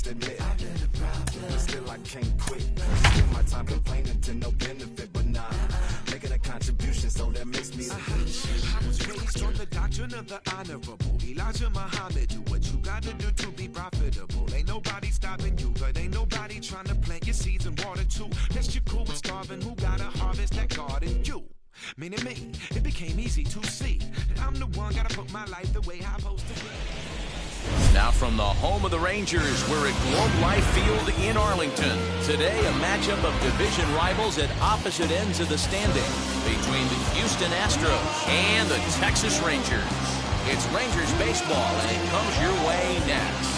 must admit. But still I can't quit. Spend my time complaining to no benefit, but nah, making a contribution, so that makes me. I was raised on the doctrine of the honorable Elijah Muhammad. Do what you gotta do to be profitable. Ain't nobody stopping you, but ain't nobody trying to plant your seeds and water too. Unless you're cool with starving, who gotta harvest that garden? You. Meaning me, it became easy to see that I'm the one gotta put my life the way I'm supposed to be. Now from the home of the Rangers, we're at Globe Life Field in Arlington. Today, a matchup of division rivals at opposite ends of the standing between the Houston Astros and the Texas Rangers. It's Rangers baseball, and it comes your way next.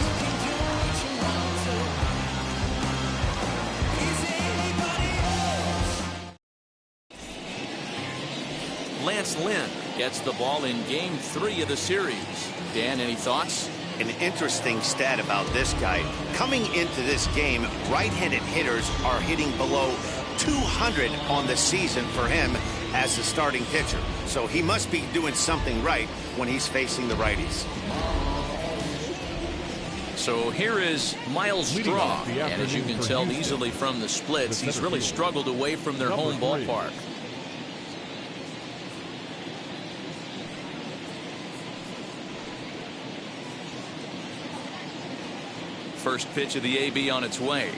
Lance Lynn gets the ball in Game 3 of the series. Dan, any thoughts? An interesting stat about this guy. Coming into this game, right-handed hitters are hitting below 200 on the season for him as the starting pitcher. So he must be doing something right when he's facing the righties. So here is Miles Straw, and as you can tell easily from the splits, he's really struggled away from their home ballpark. First pitch of the AB on its way.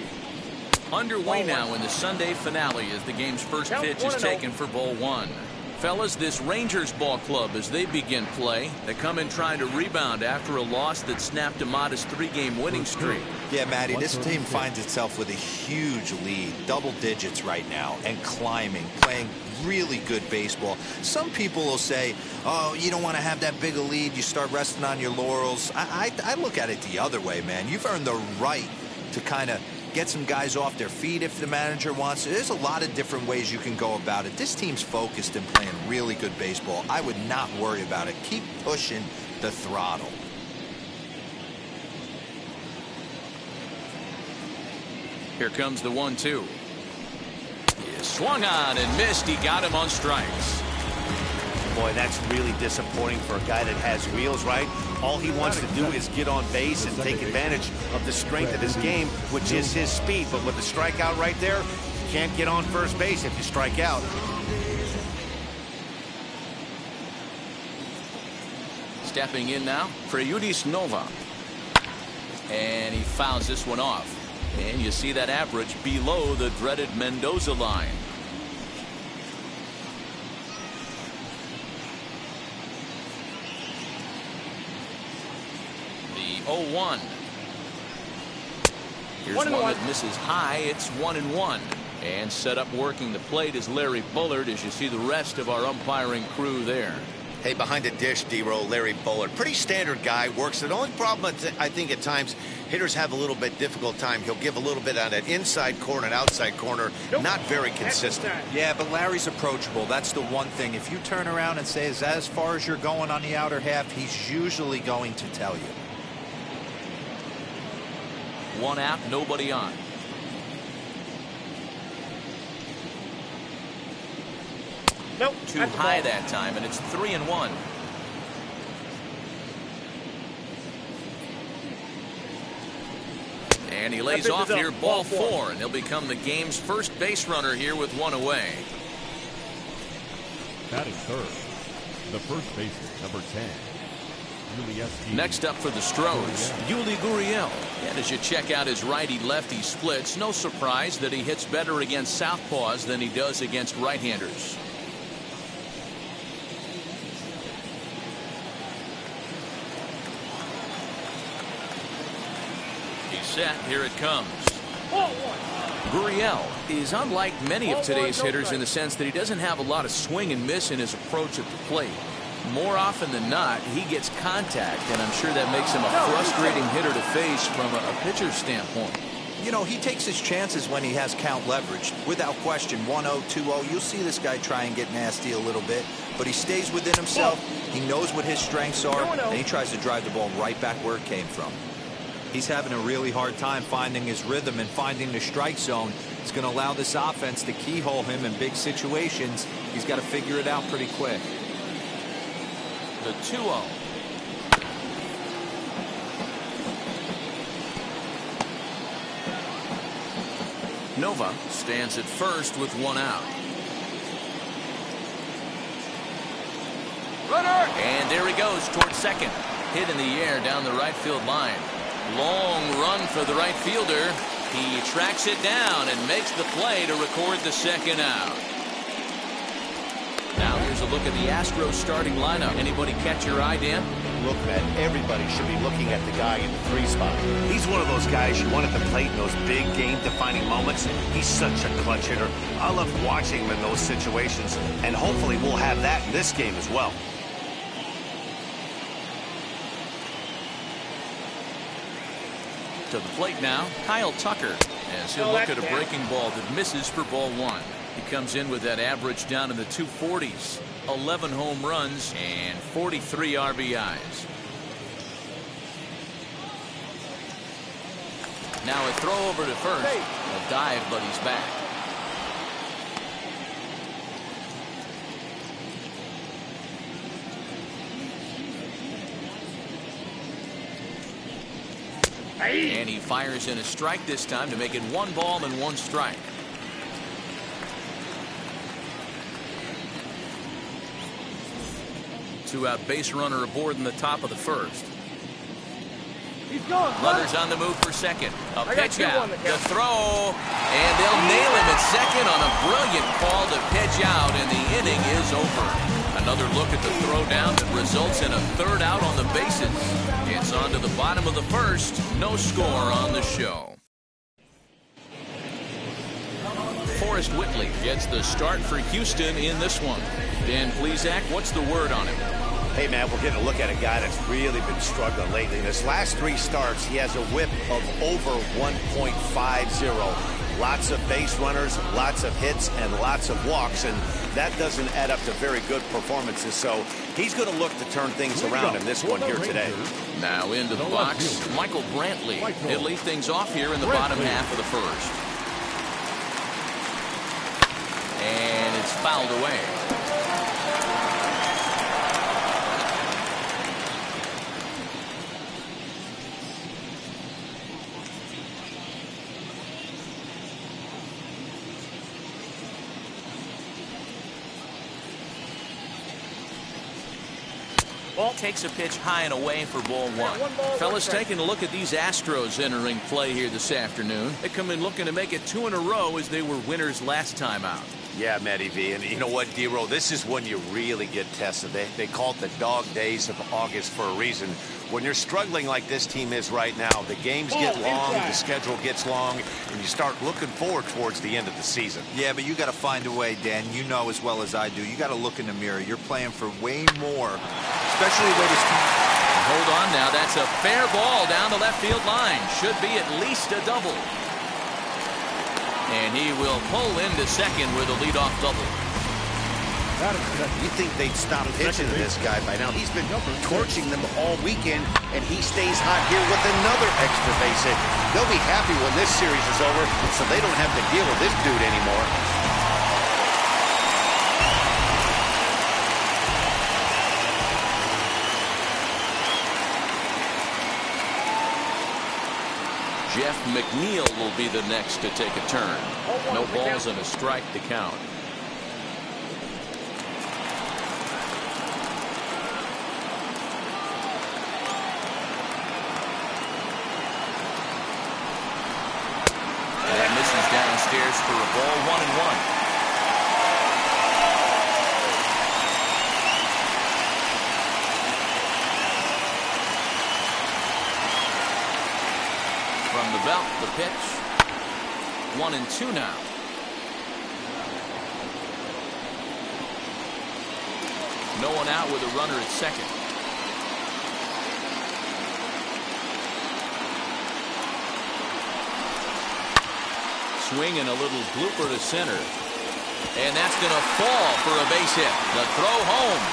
Underway now in the Sunday finale as the game's first pitch is taken for ball one. Fellas, this Rangers ball club, as they begin play, they come in trying to rebound after a loss that snapped a modest 3-game winning streak. Yeah, Matty, this team finds itself with a huge lead, double digits right now, and climbing, playing really good baseball. Some people will say, oh, you don't want to have that big a lead, you start resting on your laurels. I look at it the other way, man. You've earned the right to kind of get some guys off their feet if the manager wants to. There's a lot of different ways you can go about it. This team's focused and playing really good baseball. I would not worry about it. Keep pushing the throttle. Here comes the 1-2. He swung on and missed. He got him on strikes. Boy, that's really disappointing for a guy that has wheels, right? All he wants to do is get on base and take advantage of the strength of his game, which is his speed. But with the strikeout right there, you can't get on first base if you strike out. Stepping in now, Preyudis Nova. And he fouls this one off. And you see that average below the dreaded Mendoza line. The 0-1. Here's one that misses high. It's 1-1. And set up working the plate is Larry Bullard, as you see the rest of our umpiring crew there. Hey, behind the dish, D-Roll, Larry Bullard. Pretty standard guy, works. The only problem, I think, at times, hitters have a little bit difficult time. He'll give a little bit on that inside corner and outside corner. Not very consistent. Yeah, but Larry's approachable. That's the one thing. If you turn around and say, is that as far as you're going on the outer half, he's usually going to tell you. One out, nobody on. Nope. Too high that time, and it's 3-1. And he lays off here, ball 4, and he'll become the game's first base runner here with one away. Batting third, the first baseman, number 10. Next up for the Astros, Yuli Gurriel. And as you check out his righty-lefty splits, no surprise that he hits better against southpaws than he does against right-handers. He's set. Here it comes. Gurriel is unlike many of today's hitters in the sense that he doesn't have a lot of swing and miss in his approach at the plate. More often than not, he gets contact, and I'm sure that makes him a frustrating hitter to face from a pitcher's standpoint. You know, he takes his chances when he has count leverage. Without question, 1-0, 2-0, you'll see this guy try and get nasty a little bit, but he stays within himself. He knows what his strengths are, and he tries to drive the ball right back where it came from. He's having a really hard time finding his rhythm and finding the strike zone. It's going to allow this offense to keyhole him in big situations. He's got to figure it out pretty quick. The 2-0. Nova stands at first with one out. Runner! And there he goes towards second. Hit in the air down the right field line. Long run for the right fielder. He tracks it down and makes the play to record the second out. Now here's a look at the Astros starting lineup. Anybody catch your eye, Dan? Look, man, everybody should be looking at the guy in the 3 spot. He's one of those guys you want at the plate in those big game-defining moments. He's such a clutch hitter. I love watching him in those situations, and hopefully we'll have that in this game as well. To the plate now, Kyle Tucker, as he'll look at a breaking ball that misses for ball 1. He comes in with that average down in the 240s, 11 home runs and 43 RBIs. Now a throw over to first, a dive, but he's back. And he fires in a strike this time to make it 1 ball and 1 strike. Two-out base runner aboard in the top of the first. He's going. Runners on the move for second. A pitch out. The throw. And they'll nail him at second on a brilliant call to pitch out, and the inning is over. Another look at the throw down that results in a 3rd out on the bases. It's on to the bottom of the first. No score on the show. Forrest Whitley gets the start for Houston in this one. Dan Plesac, what's the word on him? Hey, man, we're getting a look at a guy that's really been struggling lately. In his last 3 starts, he has a whip of over 1.50. Lots of base runners, lots of hits, and lots of walks, and that doesn't add up to very good performances. So he's going to look to turn things around in this one here today. Now into the box, Michael Brantley. He'll lead things off here in the bottom half of the first. And it's fouled away. Takes a pitch high and away for ball 1. Fellas, taking a look at these Astros entering play here this afternoon. They come in looking to make it 2 in a row as they were winners last time out. Yeah, Matty V, and you know what, D-Roll, this is when you really get tested. They call it the dog days of August for a reason. When you're struggling like this team is right now, the games get long, the schedule gets long, and you start looking forward towards the end of the season. Yeah, but you got to find a way, Dan. You know as well as I do. You got to look in the mirror. You're playing for way more, especially the way this team. Hold on now. That's a fair ball down the left field line. Should be at least a double. And he will pull into second with a leadoff double. You think they'd stop pitching to this guy by now? He's been torching them all weekend, and he stays hot here with another extra base hit. They'll be happy when this series is over, so they don't have to deal with this dude anymore. Jeff McNeil will be the next to take a turn. No balls and a strike to count. And that misses downstairs for a ball 1-1. From the belt, the pitch. 1-2 now. No one out with a runner at second. Swing and a little blooper to center. And that's going to fall for a base hit. The throw home.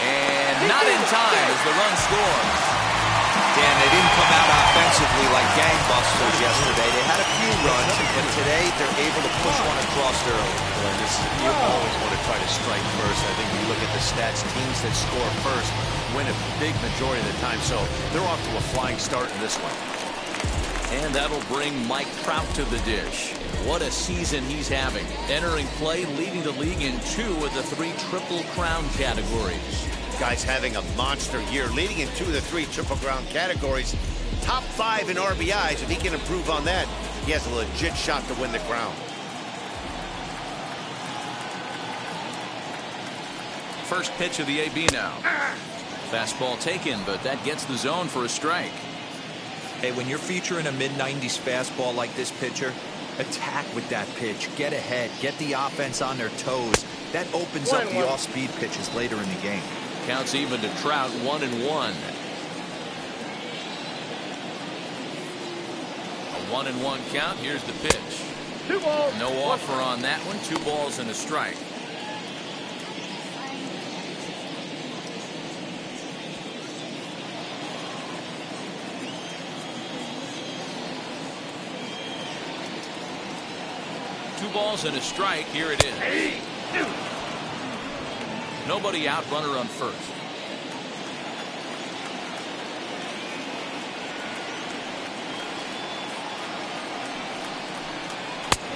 And not in time as the run scores. Dan, they didn't come out offensively like gangbusters yesterday. They had a few runs, but today they're able to push one across early. You always want to try to strike first. I think you look at the stats, teams that score first win a big majority of the time, so they're off to a flying start in this one. And that'll bring Mike Trout to the dish. What a season he's having. Entering play, leading the league in 2 of the 3 Triple Crown categories. Guy's having a monster year, leading in 2 of the 3 Triple Crown categories. Top 5 in RBIs. If he can improve on that, he has a legit shot to win the crown. First pitch of the AB now. Fastball taken, but that gets the zone for a strike. Hey, when you're featuring a mid-90s fastball like this pitcher, attack with that pitch. Get ahead. Get the offense on their toes. That opens up the off-speed pitches later in the game. Counts even to Trout, 1-1. A 1-1 count. Here's the pitch. 2 balls. No offer on that one. 2 balls and a strike. Two balls and a strike. Here it is. Nobody out, runner on first.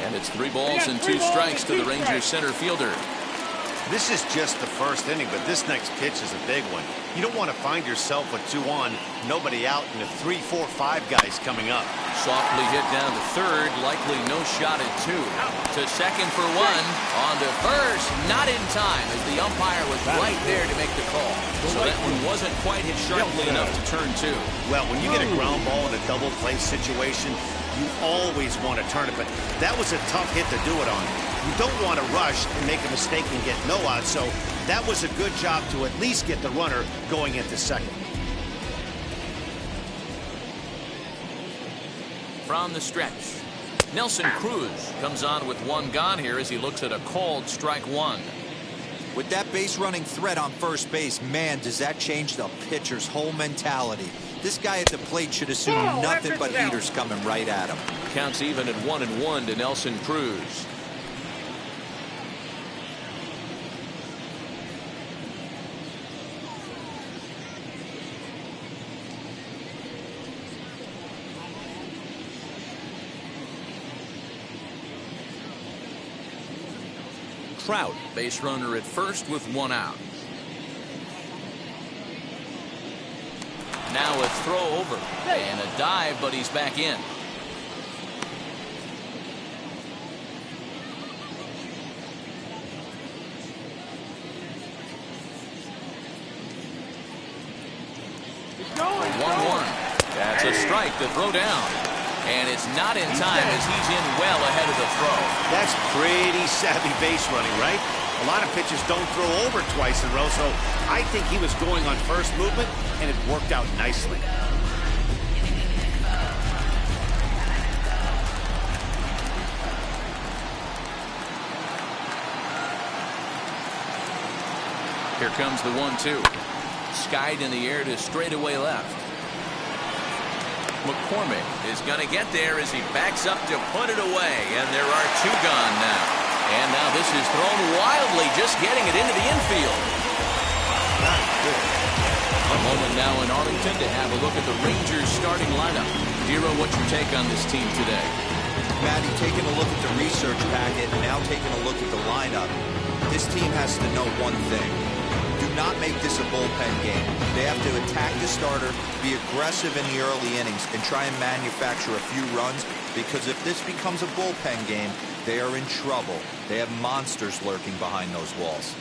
And it's 3 balls and 2 strikes to the Rangers center fielder. This is just the first inning, but this next pitch is a big one. You don't want to find yourself with 2 on, nobody out, and the 3, 4, 5 guys coming up. Softly hit down to third, likely no shot at 2. To second for 1, on to first, not in time as the umpire was right there to make the call. So that one wasn't quite hit sharply enough to turn 2. Well, when you get a ground ball in a double play situation, you always want to turn it, but that was a tough hit to do it on. You don't want to rush and make a mistake and get no out, so that was a good job to at least get the runner going into second. From the stretch, Nelson Cruz comes on with 1 gone here as he looks at a called strike 1. With that base running threat on first base, man, does that change the pitcher's whole mentality. This guy at the plate should assume nothing but heaters coming right at him. Counts even at 1-1 to Nelson Cruz. Trout, base runner at first with 1 out. Now a throw over and a dive, but he's back in. He's going. 1-1. That's a strike to throw down. And it's not in time as he's in well ahead of the throw. That's pretty savvy base running, right? A lot of pitchers don't throw over twice in a row, so I think he was going on first movement, and it worked out nicely. Here comes the 1-2. Skied in the air to straightaway left. McCormick is going to get there as he backs up to put it away, and there are 2 gone now. And now this is thrown wildly, just getting it into the infield. A moment now in Arlington to have a look at the Rangers starting lineup. Hero, what's your take on this team today? Matty, taking a look at the research packet and now taking a look at the lineup. This team has to know one thing. Do not make this a bullpen game. They have to attack the starter, be aggressive in the early innings, and try and manufacture a few runs, because if this becomes a bullpen game, they are in trouble. They have monsters lurking behind those walls.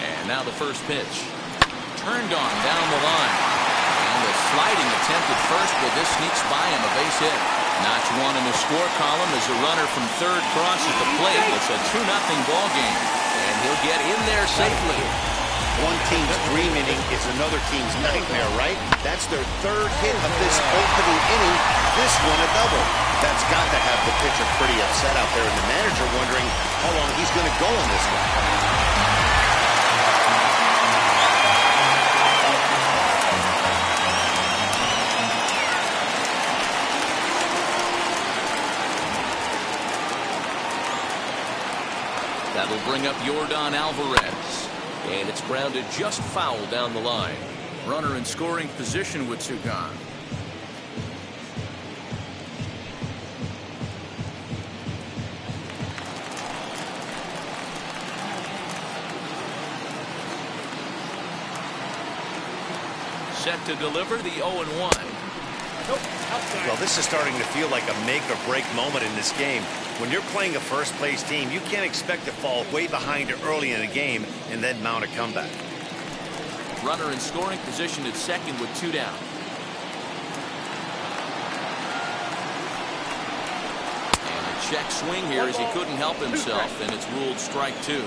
And now the first pitch. Turned on down the line. And a sliding attempt at first, but this sneaks by him, a base hit. Notch 1 in the score column as a runner from third crosses the plate. It's a 2-0 ball game. And he'll get in there safely. One team's dream inning is another team's nightmare, right? That's their 3rd hit of this opening inning. This one a double. That's got to have the pitcher pretty upset out there, and the manager wondering how long he's going to go on this one. That'll bring up Yordan Alvarez. And it's grounded just foul down the line. Runner in scoring position with two gone. Set to deliver the 0-1. Well, this is starting to feel like a make or break moment in this game. When you're playing a first place team, you can't expect to fall way behind early in a game and then mount a comeback. Runner in scoring position at second with two down. And a check swing here as he couldn't help himself, and it's ruled strike two.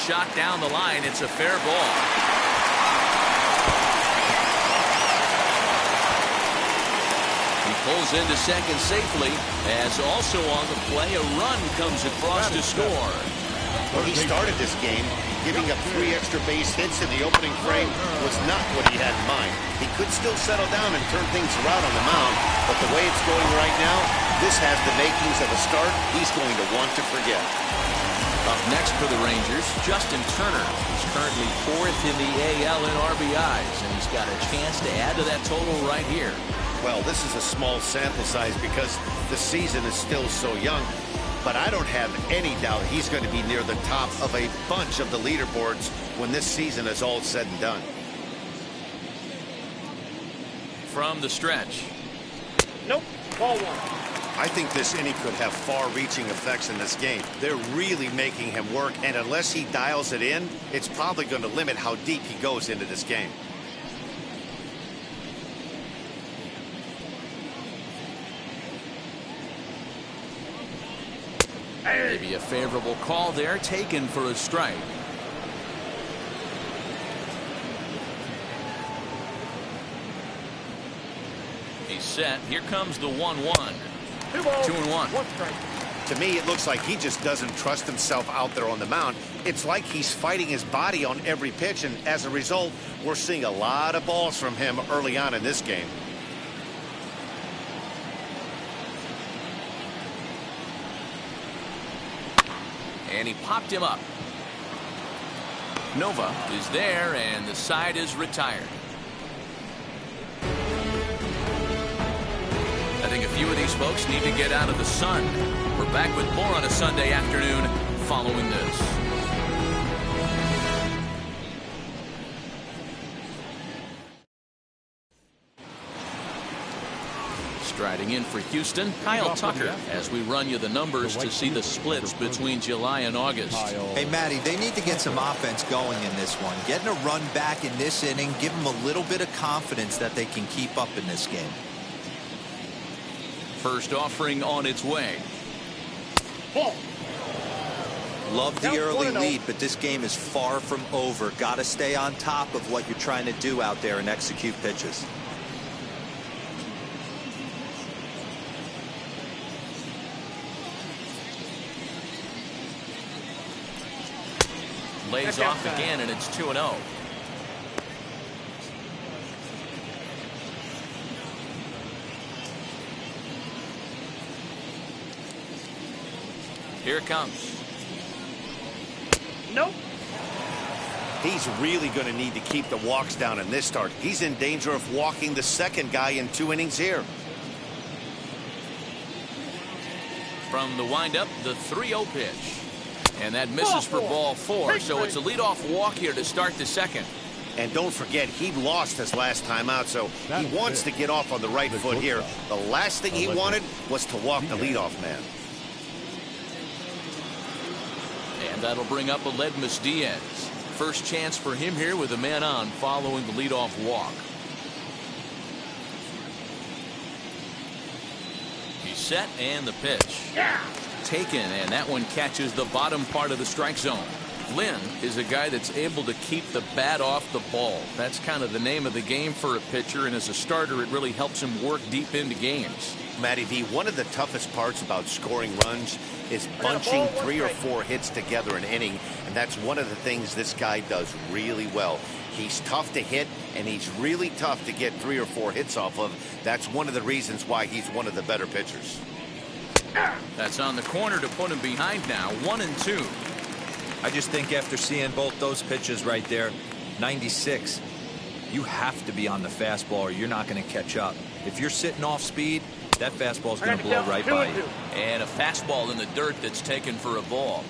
Shot down the line. It's a fair ball. He pulls into second safely, as also on the play a run comes across to score. When he started this game, giving up 3 extra base hits in the opening frame was not what he had in mind. He could still settle down and turn things around on the mound, but the way it's going right now, this has the makings of a start he's going to want to forget. Up next for the Rangers, Justin Turner. He's currently 4th in the AL in RBIs, and he's got a chance to add to that total right here. Well, this is a small sample size because the season is still so young, but I don't have any doubt he's going to be near the top of a bunch of the leaderboards when this season is all said and done. From the stretch. Nope. Ball one. I think this inning could have far-reaching effects in this game. They're really making him work, and unless he dials it in, it's probably going to limit how deep he goes into this game. Maybe a favorable call there taken for a strike. He's set. Here comes the 1-1. 2-1. To me, it looks like he just doesn't trust himself out there on the mound. It's like he's fighting his body on every pitch, and as a result, we're seeing a lot of balls from him early on in this game. And he popped him up. Nova is there, and the side is retired. I think a few of these folks need to get out of the sun. We're back with more on a Sunday afternoon following this. Striding in for Houston, Kyle Tucker, as we run you the numbers to see the splits between July and August. Hey, Matty, they need to get some offense going in this one. Getting a run back in this inning, give them a little bit of confidence that they can keep up in this game. First offering on its way. Love the early lead, but this game is far from over. Got to stay on top of what you're trying to do out there and execute pitches. Lays off again, and it's 2-0. Here it comes. Nope. He's really going to need to keep the walks down in this start. He's in danger of walking the second guy in 2 innings here. From the windup, the 3-0 pitch. And that misses for ball 4, so it's a leadoff walk here to start the second. And don't forget, he lost his last time out, so he wants to get off on the right foot here. The last thing he wanted was to walk the leadoff man. And that'll bring up Aledmus Diaz. First chance for him here with a man on following the leadoff walk. He's set, and the pitch. Taken, and that one catches the bottom part of the strike zone. Lynn is a guy that's able to keep the bat off the ball. That's kind of the name of the game for a pitcher, and as a starter, it really helps him work deep into games. Matty V, one of the toughest parts about scoring runs is bunching 3 or 4 hits together an inning, and that's one of the things this guy does really well. He's tough to hit, and he's really tough to get 3 or 4 hits off of. That's one of the reasons why he's one of the better pitchers. That's on the corner to put him behind now, 1-2. I just think after seeing both those pitches right there, 96, you have to be on the fastball or you're not going to catch up. If you're sitting off speed, that fastball is going to blow right by you. And a fastball in the dirt that's taken for a ball.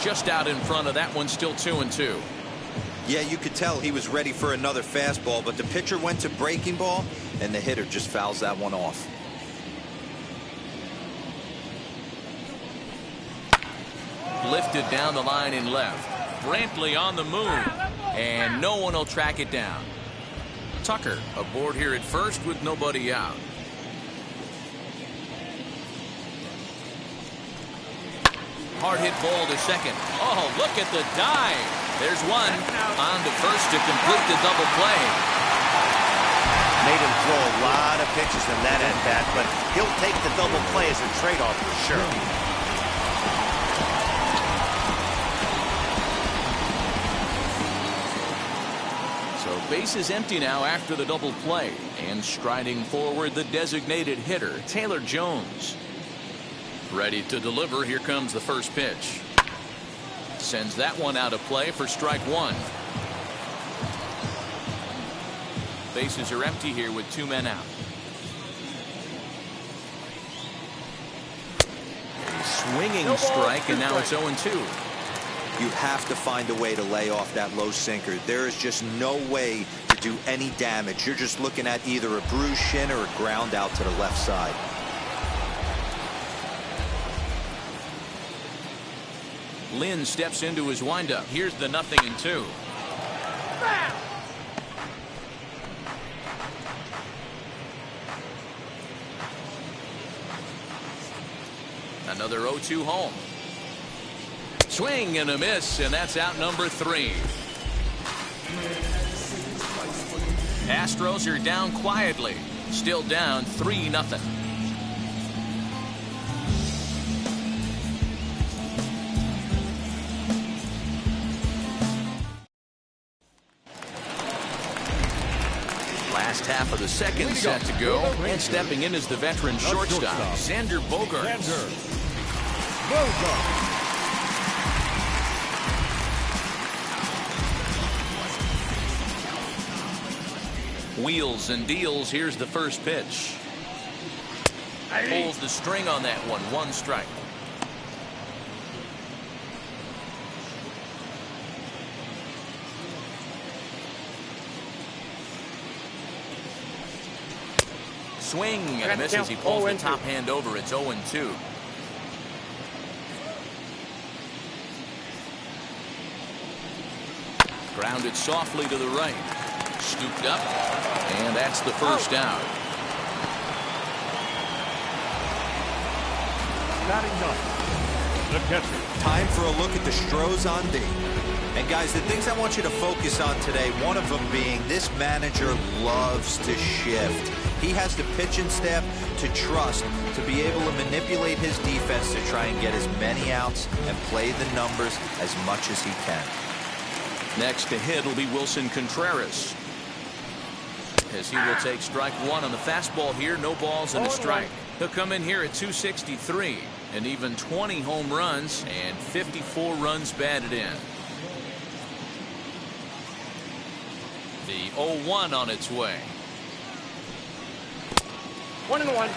Just out in front of that one, still 2-2. Yeah, you could tell he was ready for another fastball, but the pitcher went to breaking ball, and the hitter just fouls that one off. Lifted down the line in left. Brantley on the move, and no one will track it down. Tucker aboard here at first with nobody out. Hard hit ball to second. Oh, look at the dive. There's one. On to first to complete the double play. Made him throw a lot of pitches in that at-bat, but he'll take the double play as a trade-off for sure. So base is empty now after the double play. And striding forward, the designated hitter, Taylor Jones. Ready to deliver. Here comes the first pitch. Sends that one out of play for strike one. Bases are empty here with 2 men out. A swinging strike, and now it's 0-2. You have to find a way to lay off that low sinker. There is just no way to do any damage. You're just looking at either a bruised shin or a ground out to the left side. Lynn steps into his windup. Here's the 0-2. Another 0-2 home. Swing and a miss, and that's out number 3. Astros are down quietly. Still down 3-0. Last half of the second set to go, and stepping in is the veteran shortstop, Xander Bogaerts. Wheels and deals. Here's the first pitch. Pulls the string on that one. 1 strike. Swing and a miss as he pulls the top hand over. It's 0-2. Grounded softly to the right. Scooped up, and that's the first out. Batting 9, the catcher. Time for a look at the Astros on D. And guys, the things I want you to focus on today, one of them being this manager loves to shift. He has the pitching staff to trust to be able to manipulate his defense to try and get as many outs and play the numbers as much as he can. Next to hit will be Wilson Contreras, as he will take strike 1 on the fastball here. No balls and a strike. He'll come in here at 263, and even 20 home runs and 54 runs batted in. The 0-1 on its way. 1-1.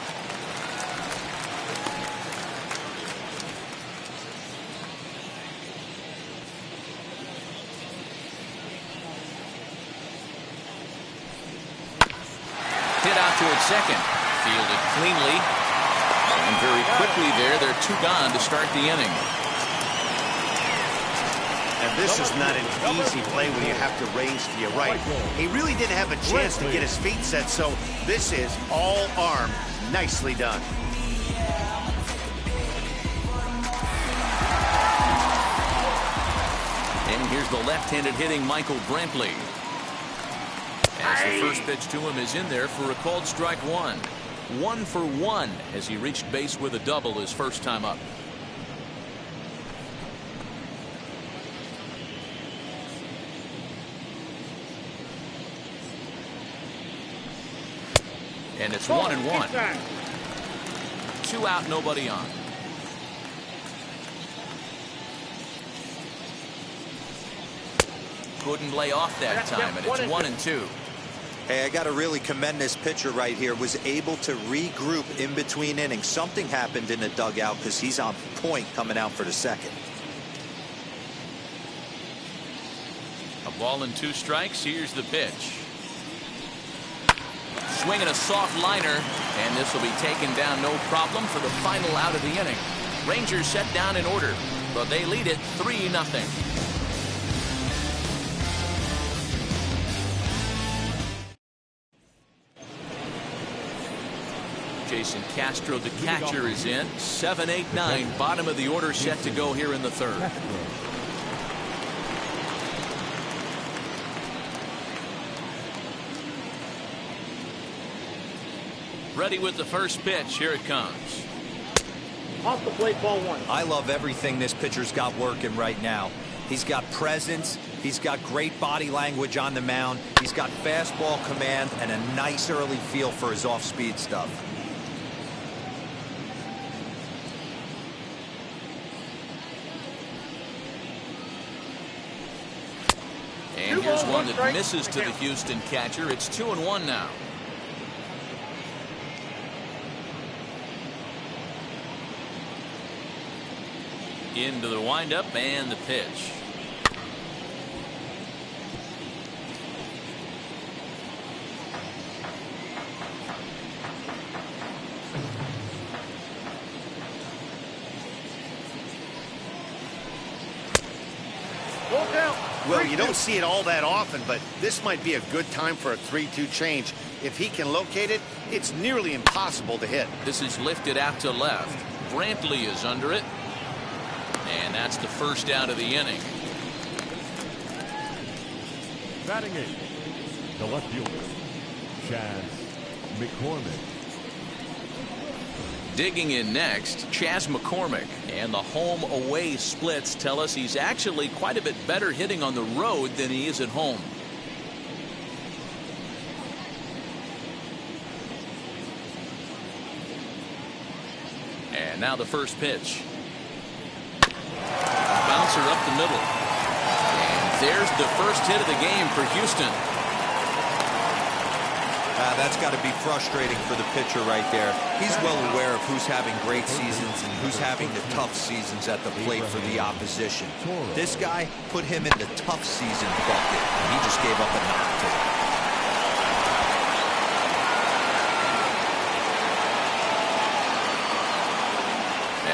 Hit out towards second. Fielded cleanly. And very quickly there, they're 2 gone to start the inning. And this is not an easy play when you have to range to your right. He really didn't have a chance to get his feet set, so this is all arm. Nicely done. And here's the left-handed hitting Michael Brantley. As the first pitch to him is in there for a called strike one. 1 for 1 as he reached base with a double his first time up. And it's 1-1. 2 out, nobody on. Couldn't lay off that time, and it's 1-2. Hey, I got to really commend this pitcher right here. Was able to regroup in between innings. Something happened in the dugout because he's on point coming out for the second. A ball and 2 strikes. Here's the pitch. Swinging a soft liner, and this will be taken down no problem for the final out of the inning. Rangers set down in order, but they lead it 3-0. Jason Castro, the catcher, is in. 7, 8, 9, bottom of the order set to go here in the third. Ready with the first pitch. Here it comes. Off the plate, ball 1. I love everything this pitcher's got working right now. He's got presence. He's got great body language on the mound. He's got fastball command and a nice early feel for his off-speed stuff. And here's one that misses to the Houston catcher. It's 2-1 now. Into the windup and the pitch. Well, you don't see it all that often, but this might be a good time for a 3-2 change. If he can locate it, it's nearly impossible to hit. This is lifted out to left. Brantley is under it. And that's the first out of the inning. Batting 8th, the left fielder, Chas McCormick. Digging in next, Chas McCormick. And the home-away splits tell us he's actually quite a bit better hitting on the road than he is at home. And now the first pitch. Bouncer up the middle. And there's the first hit of the game for Houston. That's got to be frustrating for the pitcher right there. He's well aware of who's having great seasons and who's having the tough seasons at the plate for the opposition. This guy put him in the tough season bucket, and he just gave up a knock to him.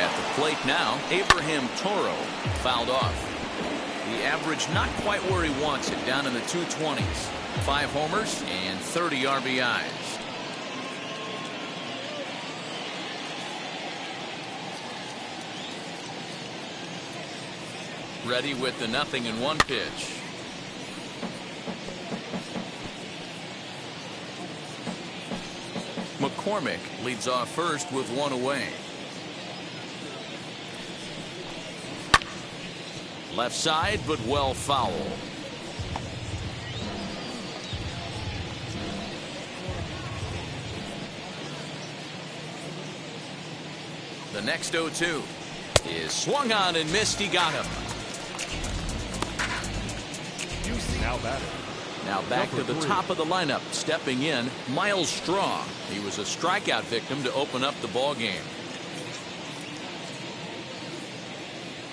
At the plate now, Abraham Toro fouled off. The average not quite where he wants it, down in the 220s. 5 homers and 30 RBIs. Ready with the 0-1 pitch. McCormick leads off first with 1 away. Left side, but well foul. The next 0-2 is swung on and missed. He got him. Now batting. Now back to the top of the lineup. Stepping in, Miles Straw. He was a strikeout victim to open up the ball game.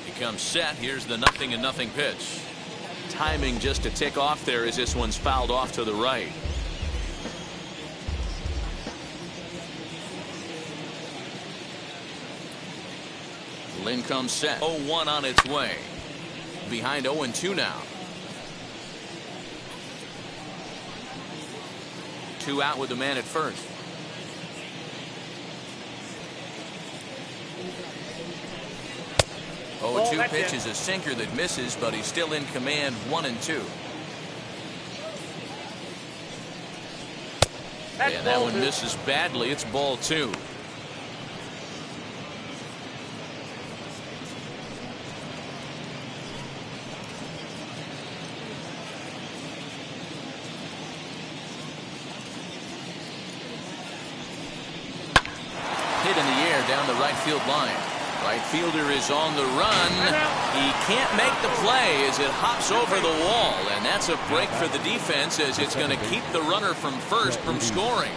He comes set. Here's the 0-0 pitch. Timing just a tick off there as this one's fouled off to the right. Lynn comes set. 0-1 on its way. Behind 0-2 now. 2 out with the man at first. Oh, 2 pitch is a sinker that misses, but he's still in command. 1-2. And that one misses badly. It's ball 2. Hit in the air down the right field line. Right fielder is on the run. He can't make the play as it hops over the wall, and that's a break for the defense as it's going to keep the runner from first from scoring.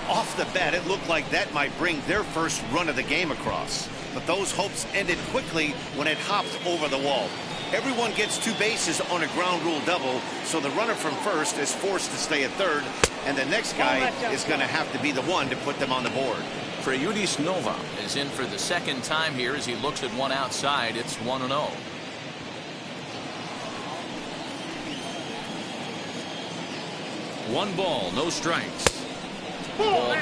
Off the bat, it looked like that might bring their first run of the game across. But those hopes ended quickly when it hopped over the wall. Everyone gets 2 bases on a ground rule double, so the runner from first is forced to stay at third, and the next guy is going to have to be the one to put them on the board. Freyudis Nova is in for the second time here as he looks at one outside. It's 1-0. One ball, no strikes. Ball 2.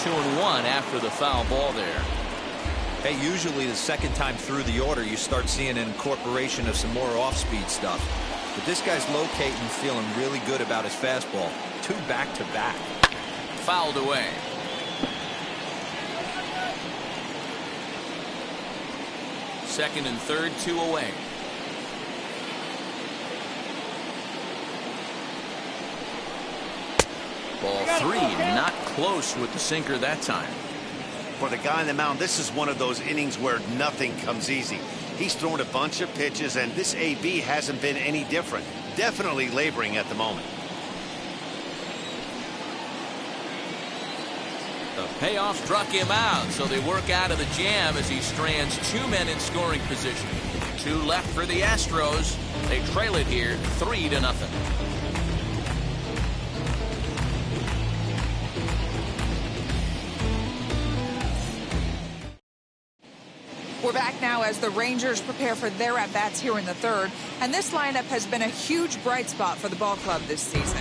2-1 after the foul ball there. Hey, usually the second time through the order you start seeing an incorporation of some more off-speed stuff. But this guy's locating, feeling really good about his fastball. 2 back-to-back. Fouled away. Second and third, 2 away. Ball 3, not close with the sinker that time. For the guy on the mound, this is one of those innings where nothing comes easy. He's thrown a bunch of pitches, and this AB hasn't been any different. Definitely laboring at the moment. The payoff struck him out, so they work out of the jam as he strands 2 men in scoring position. 2 left for the Astros. They trail it here 3-0. We're back now as the Rangers prepare for their at-bats here in the third, and this lineup has been a huge bright spot for the ball club this season.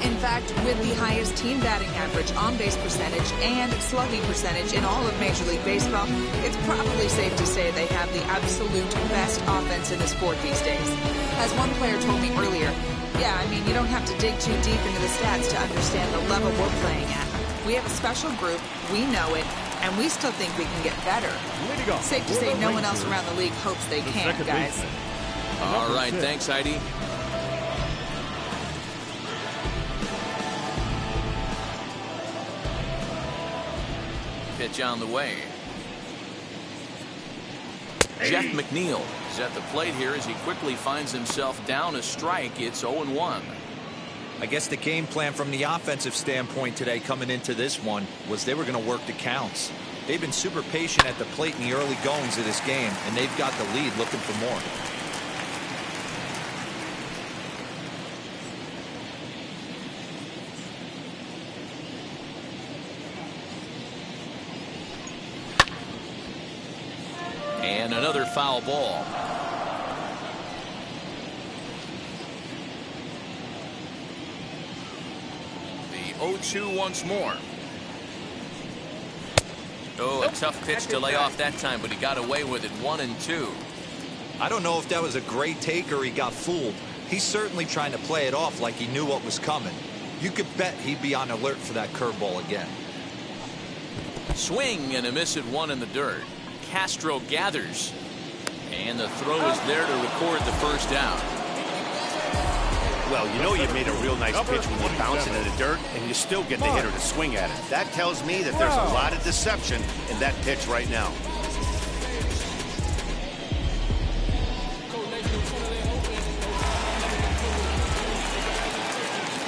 In fact, with the highest team batting average, on-base percentage, and slugging percentage in all of Major League Baseball, it's probably safe to say they have the absolute best offense in the sport these days. As one player told me earlier, yeah, I mean, you don't have to dig too deep into the stats to understand the level we're playing at. We have a special group, we know it, and we still think we can get better. Safe to say no one else around the league hopes they can, guys. All right, thanks, Heidi. Pitch on the way. Jeff McNeil is at the plate here as he quickly finds himself down a strike. It's 0-1. I guess the game plan from the offensive standpoint today coming into this one was they were going to work the counts. They've been super patient at the plate in the early goings of this game, and they've got the lead looking for more. And another foul ball. The 0-2 once more. Oh, a tough pitch to lay off that time, but he got away with it. 1-2. I don't know if that was a great take or he got fooled. He's certainly trying to play it off like he knew what was coming. You could bet he'd be on alert for that curveball again. Swing and a miss at 1 in the dirt. Castro gathers, and the throw is there to record the first down. Well, you know you made a real nice pitch when you bounce into the dirt and you still get the hitter to swing at it. That tells me that there's a lot of deception in that pitch right now.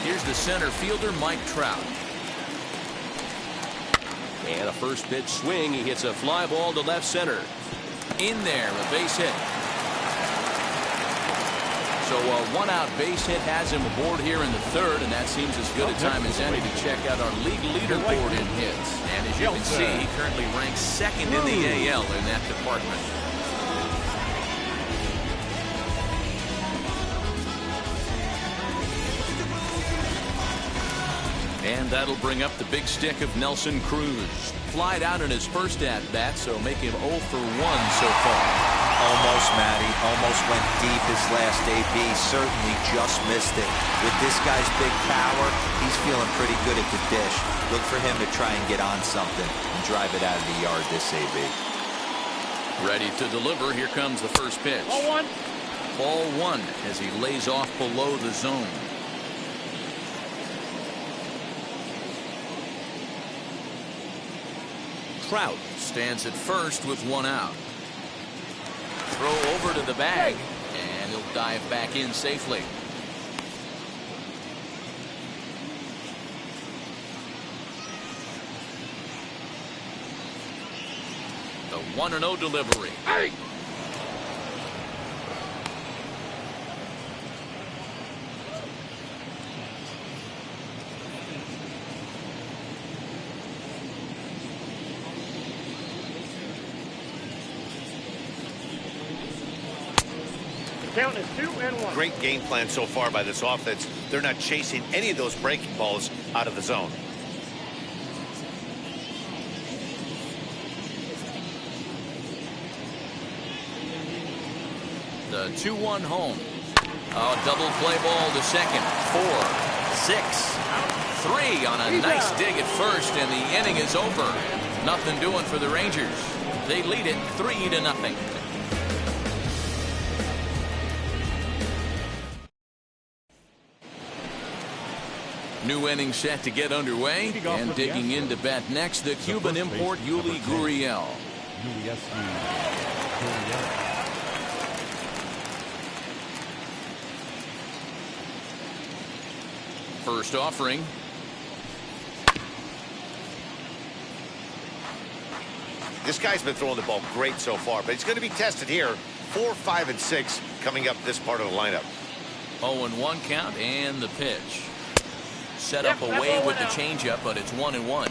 Here's the center fielder, Mike Trout. And a first pitch swing. He hits a fly ball to left center. In there, a base hit. So a 1-out base hit has him aboard here in the third, and that seems as good a time as any to check out our league leaderboard in hits. And as you can see, he currently ranks second in the AL in that department. And that'll bring up the big stick of Nelson Cruz. Flied out in his first at-bat, so make him 0 for 1 so far. Almost, Matty. Almost went deep his last AB. Certainly just missed it. With this guy's big power, he's feeling pretty good at the dish. Look for him to try and get on something and drive it out of the yard this AB. Ready to deliver. Here comes the first pitch. Ball 1. Ball 1 as he lays off below the zone. Trout stands at first with 1 out. Throw over to the bag, and he'll dive back in safely. The 1-0 delivery. Hey! Count is 2-1. Great game plan so far by this offense. They're not chasing any of those breaking balls out of the zone. The 2-1 home. A double play ball to second. 4, 6, 3 on a nice dig at first, and the inning is over. Nothing doing for the Rangers. They lead it 3-0. New inning set to get underway, and digging in to bat next, the Cuban import Yuli Gurriel. First offering. This guy's been throwing the ball great so far, but he's going to be tested here. 4, 5, and 6 coming up this part of the lineup. 0-1 count and the pitch. Set up away with the changeup, but it's 1-1.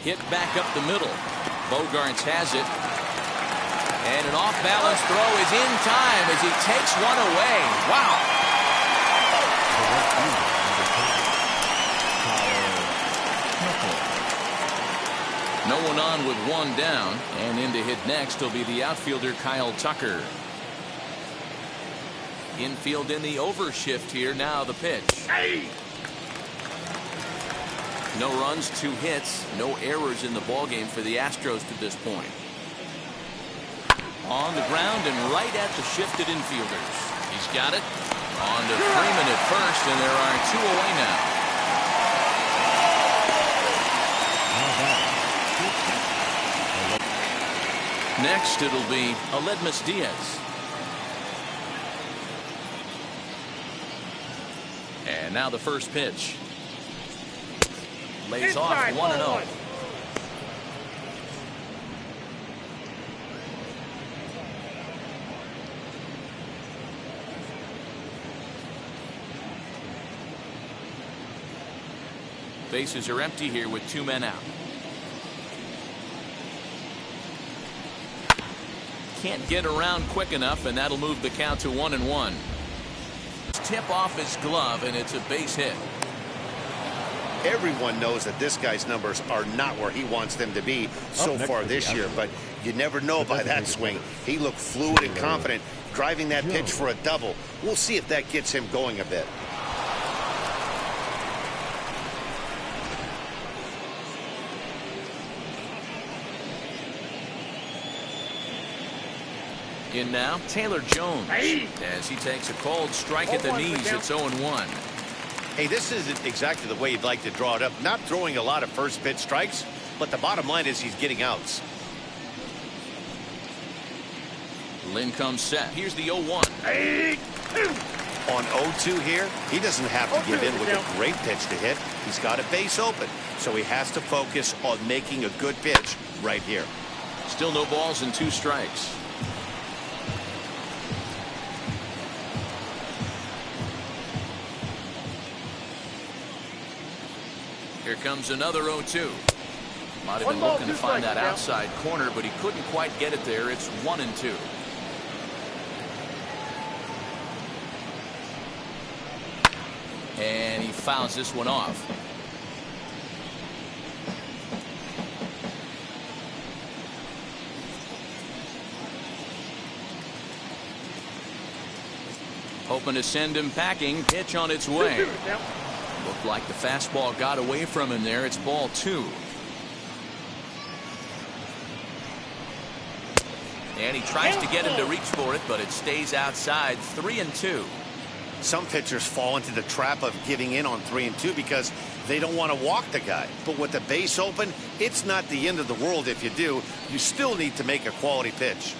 Hit back up the middle. Bogarts has it. And an off-balance throw is in time as he takes one away. Wow. No one on with 1 down, and in to hit next will be the outfielder Kyle Tucker. Infield in the overshift here. Now the pitch. Hey! No runs, 2 hits, no errors in the ballgame for the Astros to this point. On the ground and right at the shifted infielders. He's got it. On to Freeman at first, and there are 2 away now. Next, it'll be Aledmus Diaz. And now the first pitch. Lays off 1-0. Bases are empty here with 2 men out. Can't get around quick enough, and that'll move the count to 1-1. Tip off his glove, and it's a base hit. Everyone knows that this guy's numbers are not where he wants them to be so far this year, but you never know by that swing. He looked fluid and confident, driving that pitch for a double. We'll see if that gets him going a bit. In now, Taylor Jones, as he takes a cold strike at the knees. It's 0-1. Hey, this isn't exactly the way you'd like to draw it up. Not throwing a lot of first pitch strikes, but the bottom line is he's getting outs. Lynn comes set. Here's the 0-1. On 0-2 here, he doesn't have to give in with a great pitch to hit. He's got a base open, so he has to focus on making a good pitch right here. Still no balls and 2 strikes. Here comes another 0-2. Might have been looking to find that outside corner, but he couldn't quite get it there. It's 1-2. And he fouls this one off. Hoping to send him packing. Pitch on its way. Looked like the fastball got away from him there. It's ball 2. And he tries to get him to reach for it, but it stays outside. 3-2. Some pitchers fall into the trap of giving in on 3-2 because they don't want to walk the guy. But with the base open, it's not the end of the world if you do. You still need to make a quality pitch.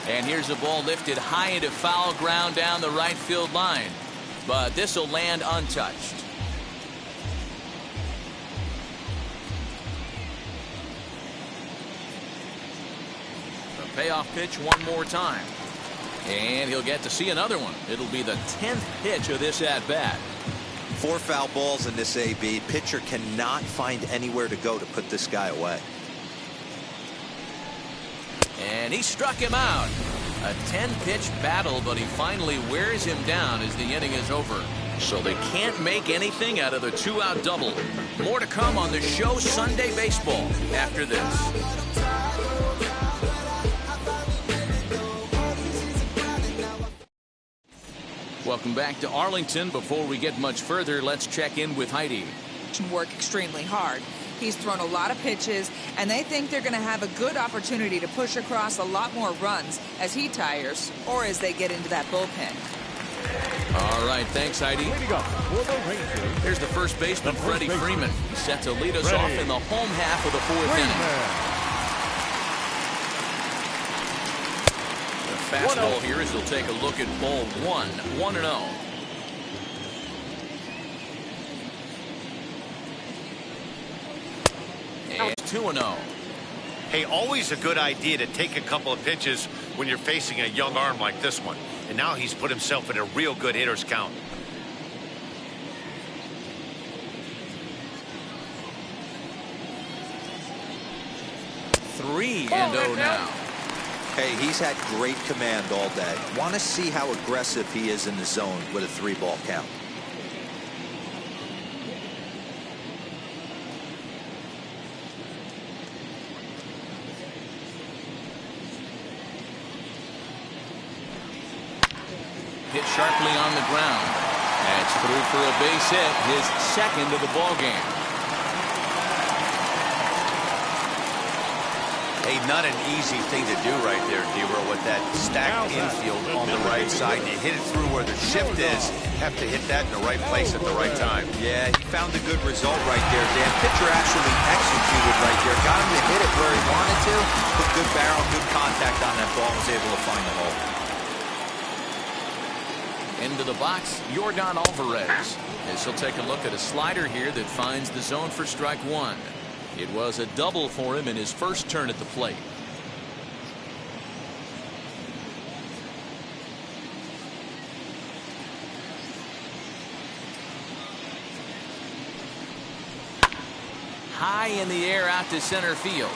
And here's a ball lifted high into foul ground down the right field line. But this will land untouched. The payoff pitch one more time. And he'll get to see another one. It'll be the 10th pitch of this at-bat. 4 foul balls in this AB. Pitcher cannot find anywhere to go to put this guy away. And he struck him out. A 10-pitch battle, but he finally wears him down as the inning is over. So they can't make anything out of the 2-out double. More to come on the show Sunday Baseball after this. Welcome back to Arlington. Before we get much further, let's check in with Heidi. Work extremely hard. He's thrown a lot of pitches, and they think they're going to have a good opportunity to push across a lot more runs as he tires or as they get into that bullpen. All right, thanks, Heidi. Here's the first baseman, Freddie Freeman. He's set to lead us off in the home half of the 4th inning. The fastball here as he'll take a look at ball 1, 1-0. And 2-0. Hey, always a good idea to take a couple of pitches when you're facing a young arm like this one. And now he's put himself in a real good hitter's count. Three and 0 now. Hey, he's had great command all day. Want to see how aggressive he is in the zone with a 3-ball count. Hit sharply on the ground. That's through for a base hit, his second of the ball game. Hey, not an easy thing to do right there, D-Row, with that stacked infield on the right side. You hit it through where the shift is. Have to hit that in the right place at the right time. Yeah, he found a good result right there, Dan. Pitcher actually executed right there. Got him to hit it where he wanted to. Put good barrel, good contact on that ball. Was able to find the hole. Into the box, Yordan Alvarez. As he'll take a look at a slider here that finds the zone for strike 1. It was a double for him in his first turn at the plate. High in the air out to center field.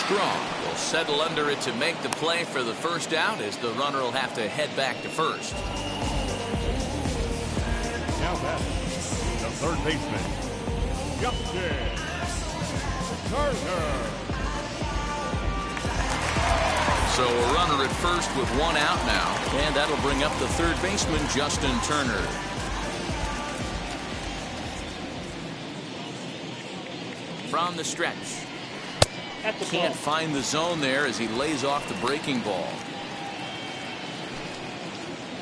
Strong will settle under it to make the play for the first out as the runner will have to head back to first. Now batting, the third baseman, Justin Turner. So a runner at first with 1 out now, and that'll bring up the third baseman, Justin Turner. From the stretch. Can't find the zone there as he lays off the breaking ball.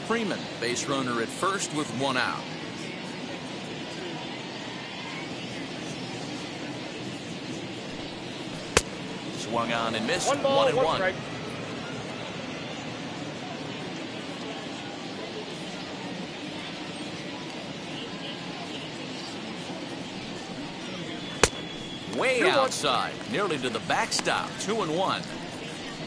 Freeman, base runner at first with 1 out. Swung on and missed. 1-1. Way outside, nearly to the backstop. 2-1.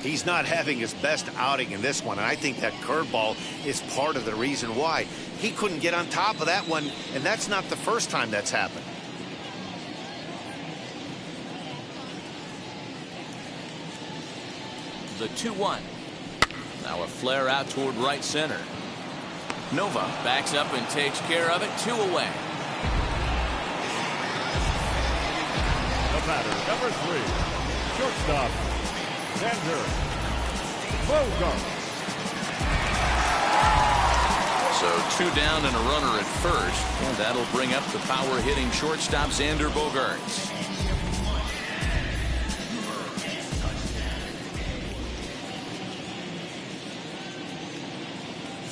He's not having his best outing in this one, and I think that curveball is part of the reason why. He couldn't get on top of that one, and that's not the first time that's happened. The 2-1. Now a flare out toward right center. Nova backs up and takes care of it. 2 away. The batter, number 3, shortstop, Xander Bogaerts. So 2 down and a runner at first, and that'll bring up the power hitting shortstop Xander Bogaerts.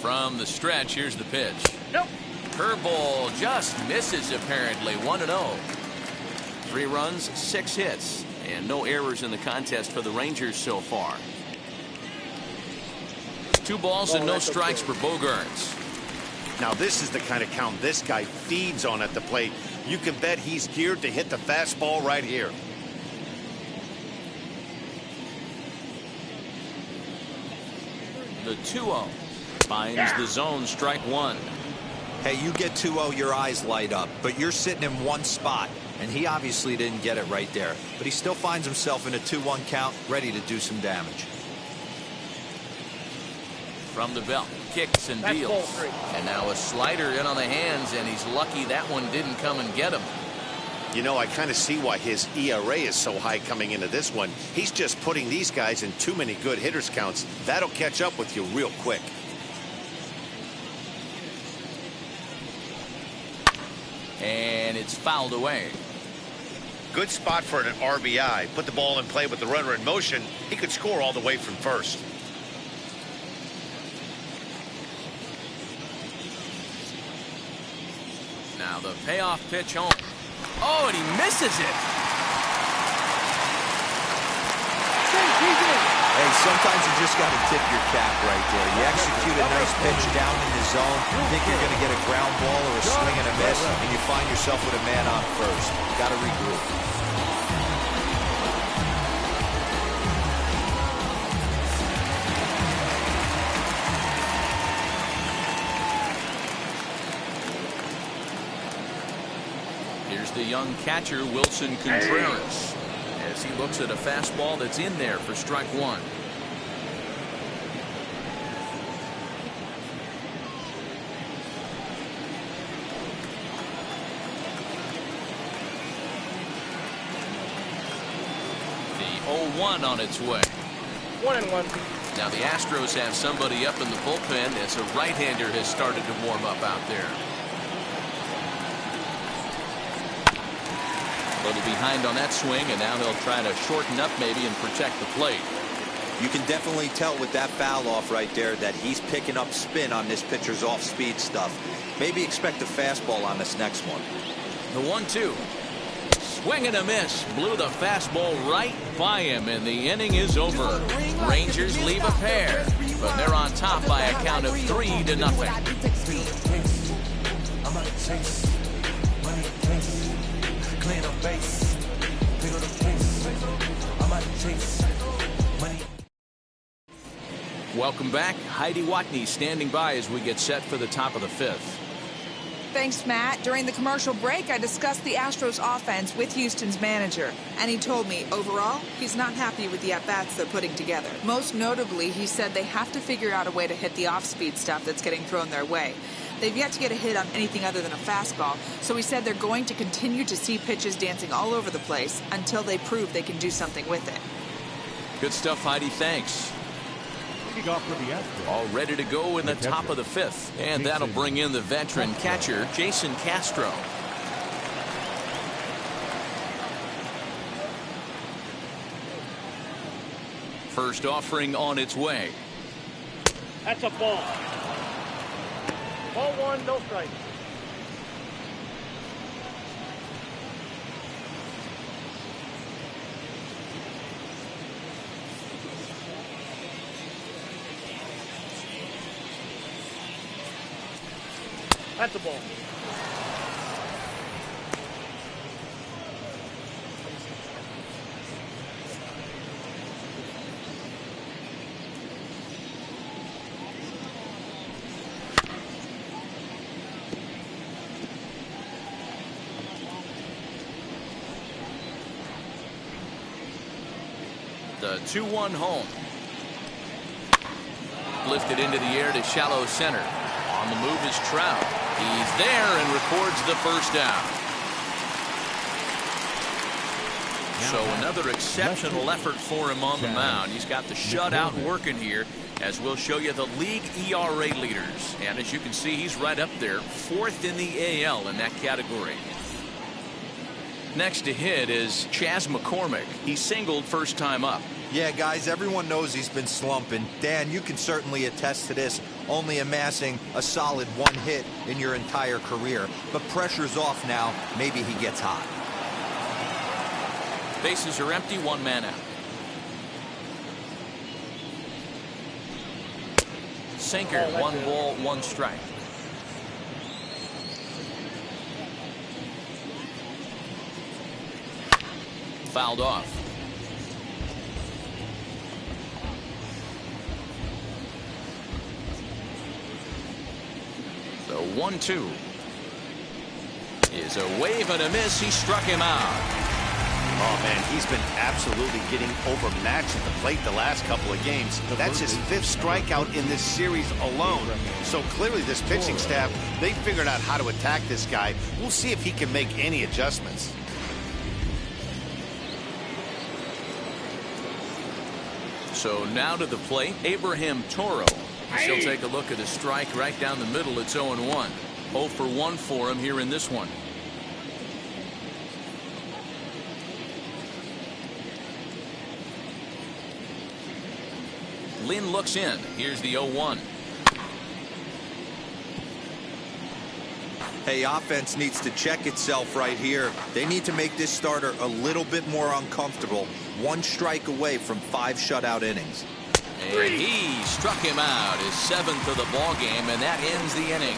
From the stretch, here's the pitch. Nope. Curveball just misses apparently. 1-0. 3 runs, 6 hits, and no errors in the contest for the Rangers so far. 2 balls and no strikes for Bogaerts. Now this is the kind of count this guy feeds on at the plate. You can bet he's geared to hit the fastball right here. The 2-0 finds the zone, strike 1. Hey, you get 2-0, your eyes light up, but you're sitting in one spot, and he obviously didn't get it right there. But he still finds himself in a 2-1 count, ready to do some damage. From the belt, kicks and That's deals. ball 3. And now a slider in on the hands, and he's lucky that one didn't come and get him. You know, I kind of see why his ERA is so high coming into this one. He's just putting these guys in too many good hitters counts. That'll catch up with you real quick. And it's fouled away. Good spot for an RBI. Put the ball in play with the runner in motion. He could score all the way from first. Now the payoff pitch home. Oh, and he misses it. Hey, sometimes you just got to tip your cap right there. You execute a nice pitch down in the zone, think you're going to get a ground ball or a swing and a miss, and you find yourself with a man on first. Got to regroup. Here's the young catcher, Wilson Contreras, as he looks at a fastball that's in there for strike 1. The 0-1 on its way. 1-1. Now the Astros have somebody up in the bullpen as a right-hander has started to warm up out there. A little behind on that swing, and now they'll try to shorten up maybe and protect the plate. You can definitely tell with that foul off right there that he's picking up spin on this pitcher's off-speed stuff. Maybe expect a fastball on this next one. The 1-2. Swing and a miss. Blew the fastball right by him, and the inning is over. Rangers leave a pair, but they're on top by a count of 3-0. Welcome back. Heidi Watney standing by as we get set for the top of the 5th. Thanks, Matt. During the commercial break, I discussed the Astros offense with Houston's manager, and he told me, overall, he's not happy with the at-bats they're putting together. Most notably, he said they have to figure out a way to hit the off-speed stuff that's getting thrown their way. They've yet to get a hit on anything other than a fastball, so he said they're going to continue to see pitches dancing all over the place until they prove they can do something with it. Good stuff, Heidi. Thanks. Off for the Astros. All ready to go in the top of the 5th. And that'll bring in the veteran catcher, Jason Castro. First offering on its way. That's a ball. Ball 1, no strike. That's a ball. The 2-1 home. Lifted into the air to shallow center. On the move is Trout. He's there and records the first down. So another exceptional effort for him on the mound. He's got the shutout working here, as we'll show you the league ERA leaders. And as you can see, he's right up there, 4th in the AL in that category. Next to hit is Chas McCormick. He singled first time up. Yeah, guys, everyone knows he's been slumping. Dan, you can certainly attest to this, only amassing a solid 1 hit in your entire career. But pressure's off now. Maybe he gets hot. Bases are empty, 1 man out. Sinker, 1 ball, 1 strike. Fouled off. The 1-2 is a wave and a miss. He struck him out. Oh, man, he's been absolutely getting overmatched at the plate the last couple of games. That's his 5th strikeout in this series alone. So clearly this pitching staff, they figured out how to attack this guy. We'll see if he can make any adjustments. So now to the plate, Abraham Toro. She'll take a look at a strike right down the middle. It's 0-1. 0 for 1 for him here in this one. Lynn looks in. Here's the 0-1. Hey, offense needs to check itself right here. They need to make this starter a little bit more uncomfortable. 1 strike away from 5 shutout innings. And he struck him out, his 7th of the ball game, and that ends the inning.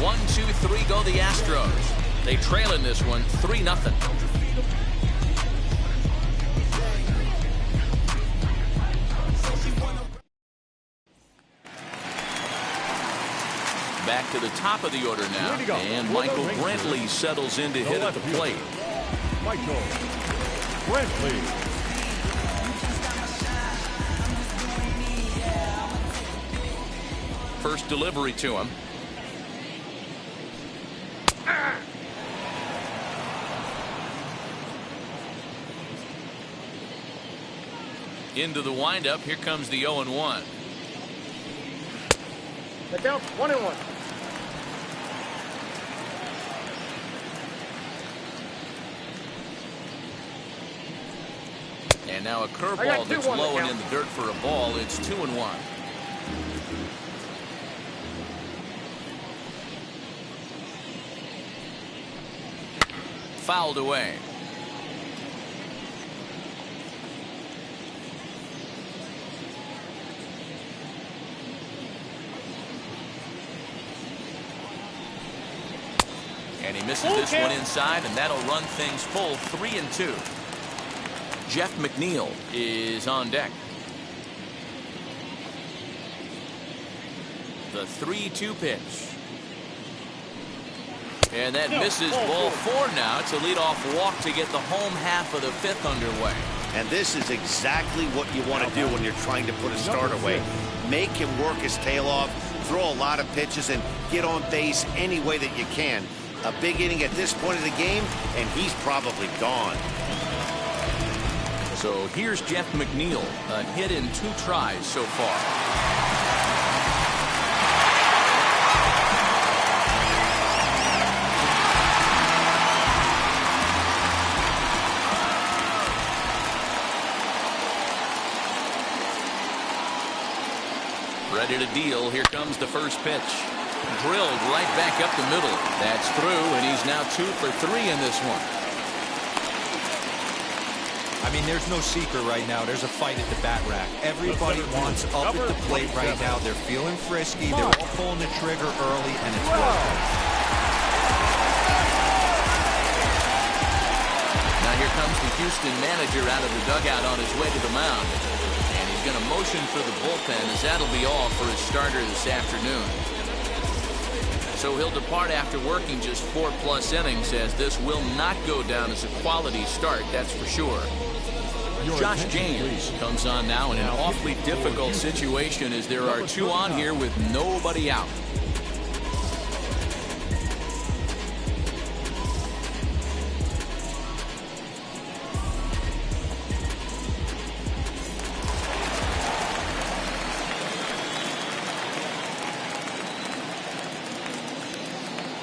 1, 2, 3 go the Astros. They trail in this one 3-0. Back to the top of the order now, and Michael Brantley settles in to hit at the plate. Michael Brantley. First delivery to him. Into the windup. Here comes the 0-1. The count 1-1. And now a curveball that's low and in the dirt for a ball. It's 2-1. Fouled away. And he misses this one inside, and that'll run things full. 3-2. Jeff McNeil is on deck. The 3-2 pitch. And that misses. Ball 4 now. It's a leadoff walk to get the home half of the 5th underway. And this is exactly what you want to do when you're trying to put a starter away. Make him work his tail off, throw a lot of pitches, and get on base any way that you can. A big inning at this point of the game, and he's probably gone. So here's Jeff McNeil, a hit in 2 tries so far. Ready to deal. Here comes the first pitch. Drilled right back up the middle. That's through, and he's now 2 for 3 in this one. I mean, there's no secret right now. There's a fight at the bat rack. Everybody wants up at the plate right now. They're feeling frisky. They're all pulling the trigger early, and it's working. Now here comes the Houston manager out of the dugout on his way to the mound. And he's going to motion for the bullpen, as that'll be all for his starter this afternoon. So he'll depart after working just 4+ innings, as this will not go down as a quality start, that's for sure. Josh James comes on now in an awfully difficult situation as there are two on here with nobody out.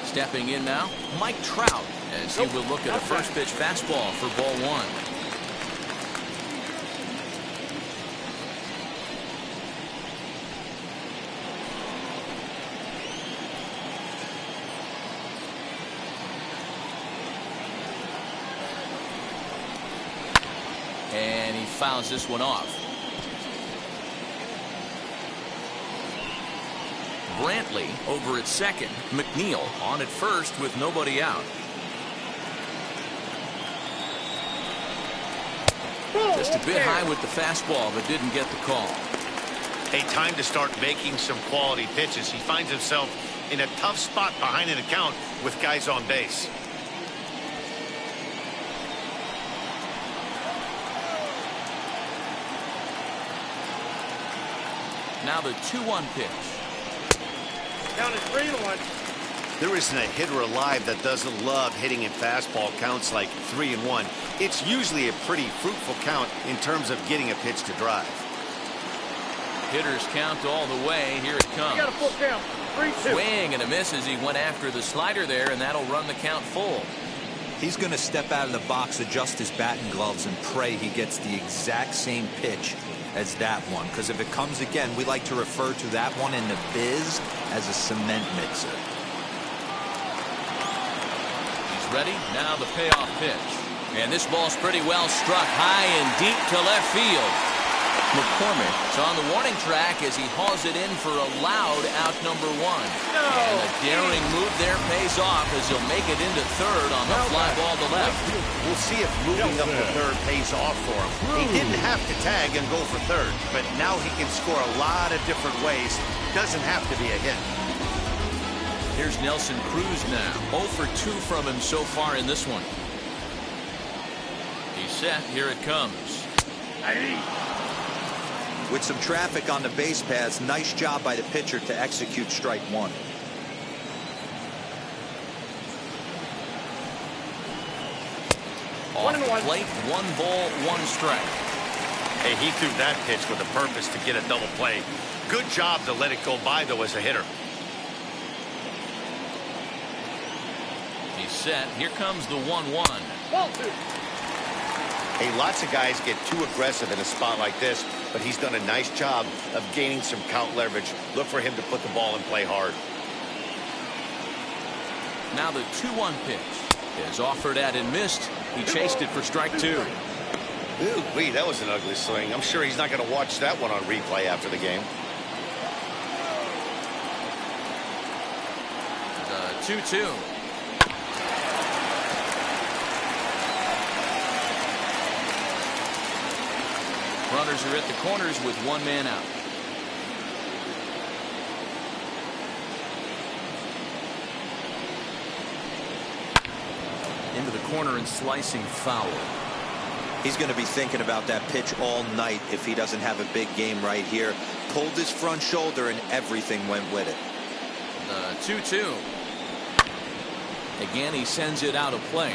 Stepping in now, Mike Trout, as he will look at a first pitch fastball for ball one. And he fouls this one off. Brantley over at second. McNeil on at first with nobody out. Just a bit high with the fastball, but didn't get the call. Hey, time to start making some quality pitches. He finds himself in a tough spot behind an account with guys on base. Now the 2-1 pitch. Count is 3-1. There isn't a hitter alive that doesn't love hitting in fastball counts like 3-1. It's usually a pretty fruitful count in terms of getting a pitch to drive. Hitters count all the way. Here it comes. You got a full count. 3-2. Swing and a miss as he went after the slider there, and that'll run the count full. He's going to step out of the box, adjust his bat and gloves, and pray he gets the exact same pitch as that one, because if it comes again, we like to refer to that one in the biz as a cement mixer. He's ready. Now the payoff pitch. And this ball's pretty well struck high and deep to left field. McCormick's on the warning track as he hauls it in for a loud out number one. And a daring move there pays off as he'll make it into third on the fly ball to left. We'll see if moving up to third pays off for him. He didn't have to tag and go for third, but now he can score a lot of different ways. Doesn't have to be a hit. Here's Nelson Cruz now. 0 for 2 from him so far in this one. He's set. Here it comes. With some traffic on the base paths, nice job by the pitcher to execute strike one. Off plate, 1 ball, 1 strike. Hey, he threw that pitch with a purpose to get a double play. Good job to let it go by, though, as a hitter. He's set. Here comes the 1-1. Ball 2. Hey, lots of guys get too aggressive in a spot like this, but he's done a nice job of gaining some count leverage. Look for him to put the ball in play hard. Now the 2-1 pitch is offered at and missed. He chased it for strike 2. Ooh, wee, that was an ugly swing. I'm sure he's not going to watch that one on replay after the game. The 2-2. Runners are at the corners with 1 man out. Into the corner and slicing foul. He's going to be thinking about that pitch all night if he doesn't have a big game right here. Pulled his front shoulder and everything went with it. The 2-2. Again, he sends it out of play.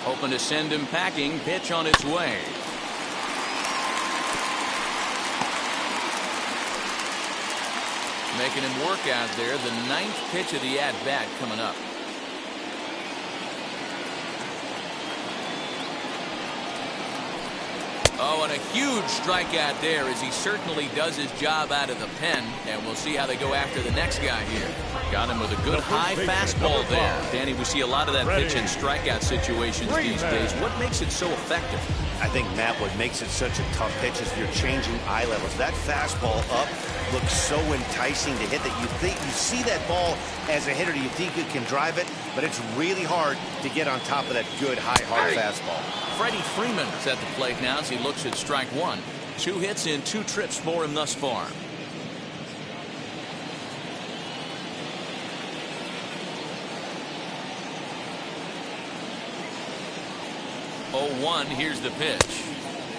Hoping to send him packing. Pitch on its way. Making him work out there. The 9th pitch of the at-bat coming up. Oh, and a huge strikeout there as he certainly does his job out of the pen. And we'll see how they go after the next guy here. Got him with a good high fastball there. Danny, we see a lot of that pitch in strikeout situations these days. What makes it so effective? I think, Matt, what makes it such a tough pitch is you're changing eye levels. That fastball up looks so enticing to hit that you see that ball as a hitter, you think you can drive it, but it's really hard to get on top of that good high hard fastball. Freddie Freeman is at the plate now as he looks at strike 1. 2 hits in 2 trips for him thus far. 0-1. Here's the pitch.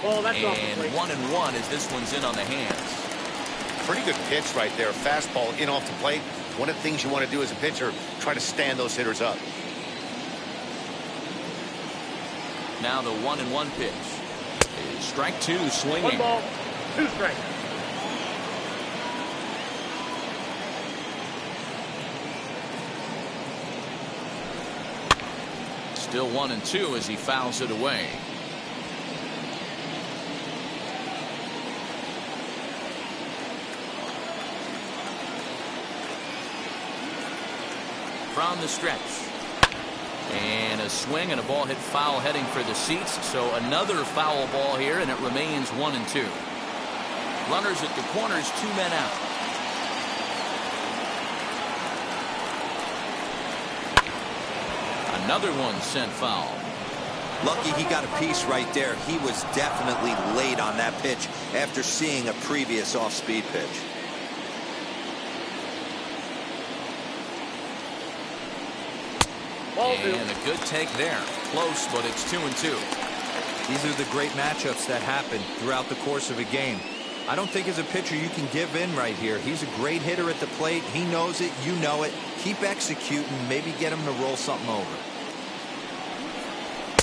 Oh, that's and 1-1 as this one's in on the hands. Pretty good pitch right there. Fastball in off the plate. One of the things you want to do as a pitcher, try to stand those hitters up. Now the 1-1 pitch. Strike two, swinging. 1 ball, 2 strikes. Still 1-2 as he fouls it away. From the stretch. And a swing and a ball hit foul heading for the seats. So another foul ball here, and it remains 1-2. Runners at the corners, 2 men out. Another one sent foul. Lucky he got a piece right there. He was definitely late on that pitch after seeing a previous off-speed pitch. And a good take there. Close, but it's 2-2. These are the great matchups that happen throughout the course of a game. I don't think as a pitcher you can give in right here. He's a great hitter at the plate. He knows it. You know it. Keep executing. Maybe get him to roll something over.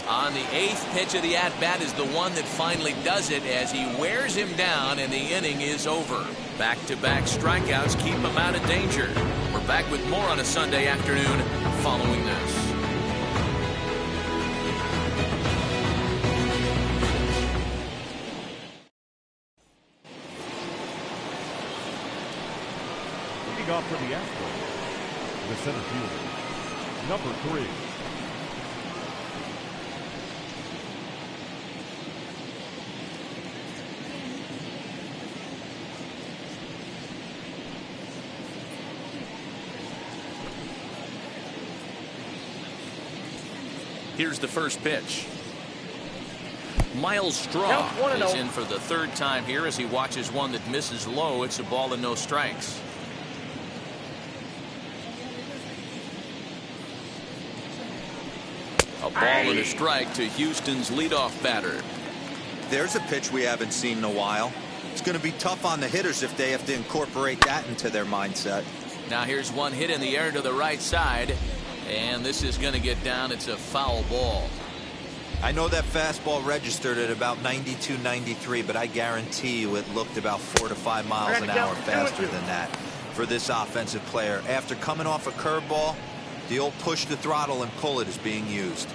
On the 8th pitch of the at-bat is the one that finally does it as he wears him down and the inning is over. Back-to-back strikeouts keep him out of danger. We're back with more on a Sunday afternoon following this. Leading off for the Astros, the center fielder, number 3. Here's the first pitch. Miles Straw is in for the 3rd time here as he watches one that misses low. It's a ball and no strikes. A ball and a strike to Houston's leadoff batter. There's a pitch we haven't seen in a while. It's going to be tough on the hitters if they have to incorporate that into their mindset. Now here's one hit in the air to the right side. And this is going to get down. It's a foul ball. I know that fastball registered at about 92, 93, but I guarantee you it looked about 4 to 5 miles an hour faster than that for this offensive player. After coming off a curveball, the old push the throttle and pull it is being used.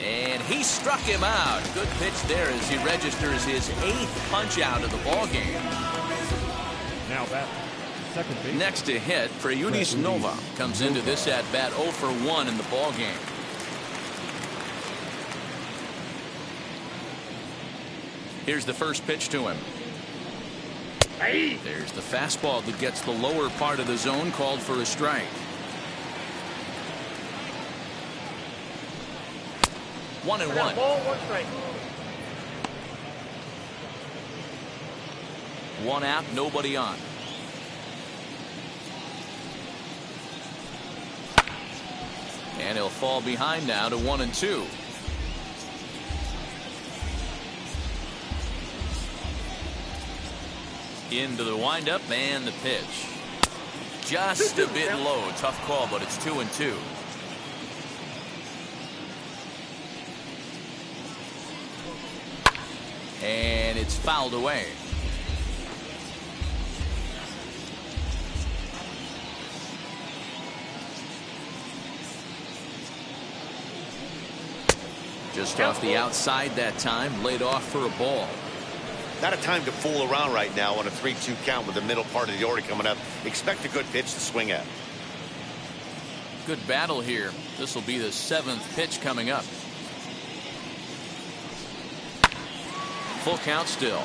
And he struck him out. Good pitch there as he registers his 8th punch out of the ball game. Now back, second base. Next to hit, Preunis Nova comes into this at bat 0 for 1 in the ball game. Here's the first pitch to him. There's the fastball that gets the lower part of the zone, called for a strike. 1-1. Ball, 1 strike. 1 out, nobody on. And he'll fall behind now to 1-2. Into the windup and the pitch. Just a bit low. Tough call, but it's 2-2. And it's fouled away. Just off the outside that time, laid off for a ball. Not a time to fool around right now on a 3-2 count with the middle part of the order coming up. Expect a good pitch to swing at. Good battle here. This will be the 7th pitch coming up. Full count still.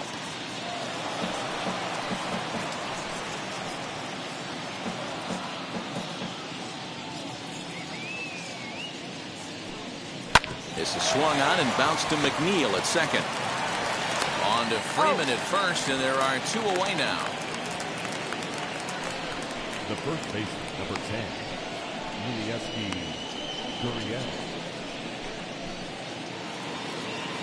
This is swung on and bounced to McNeil at second. On to Freeman at first, and there are 2 away now. The first baseman, number 10, Gurriel.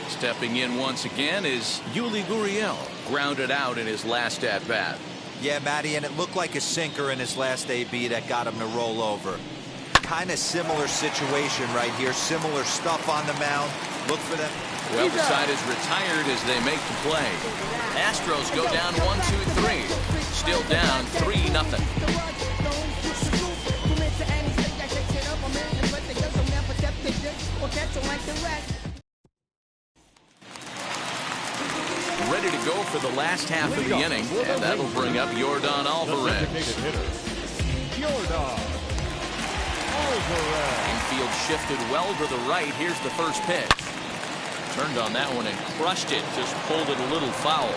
Stepping in once again is Yuli Gurriel, grounded out in his last at-bat. Yeah, Matty, and it looked like a sinker in his last AB that got him to roll over. Kind of similar situation right here. Similar stuff on the mound. Look for them. Well, the side is retired as they make the play. Astros go down 1-2-3. Still down 3-0. Ready to go for the last half of the inning, and that'll bring up Yordan Alvarez. Infield shifted well to the right. Here's the first pitch. Turned on that one and crushed it. Just pulled it a little foul.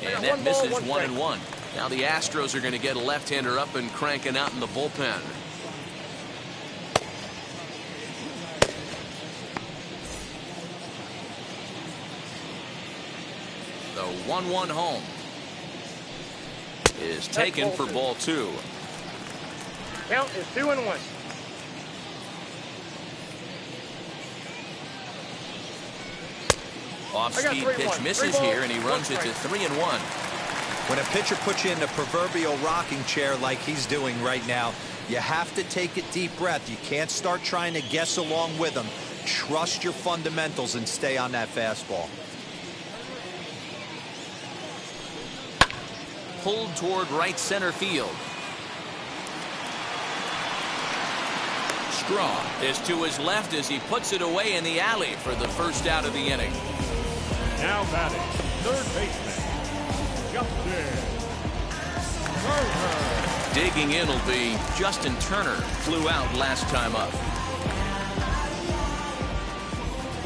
And that misses 1-1. Now the Astros are going to get a left-hander up and cranking out in the bullpen. The 1-1 home is taken for ball 2. Count is 2-1. Off-speed pitch misses here, and he runs it to 3-1. When a pitcher puts you in the proverbial rocking chair like he's doing right now, you have to take a deep breath. You can't start trying to guess along with him. Trust your fundamentals and stay on that fastball. Pulled toward right center field. Straw is to his left as he puts it away in the alley for the first out of the inning. Now batting, third baseman, Justin Turner. Digging in will be Justin Turner. Flew out last time up.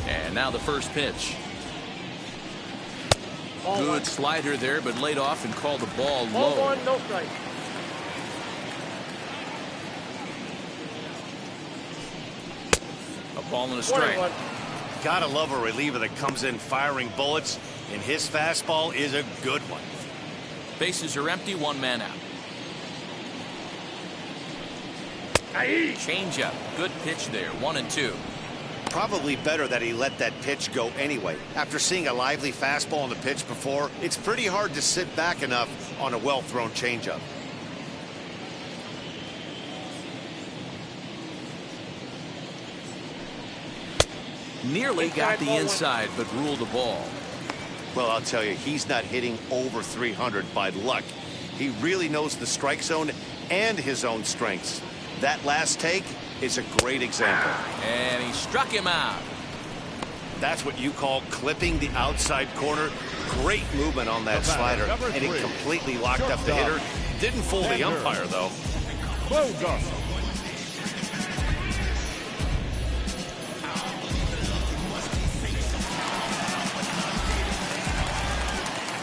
And now the first pitch. Good slider there, but laid off and called the ball low. Ball 1, no strike. A ball and a strike. Gotta love a reliever that comes in firing bullets, and his fastball is a good one. Bases are empty, one man out. Changeup, good pitch there, 1-2. Probably better that he let that pitch go anyway. After seeing a lively fastball on the pitch before, it's pretty hard to sit back enough on a well-thrown changeup. Nearly got the inside, but ruled the ball. Well, I'll tell you, he's not hitting over 300 by luck. He really knows the strike zone and his own strengths. That last take is a great example. And he struck him out. That's what you call clipping the outside corner. Great movement on that slider, and it completely locked up the hitter. Didn't fool the umpire, though. Well done.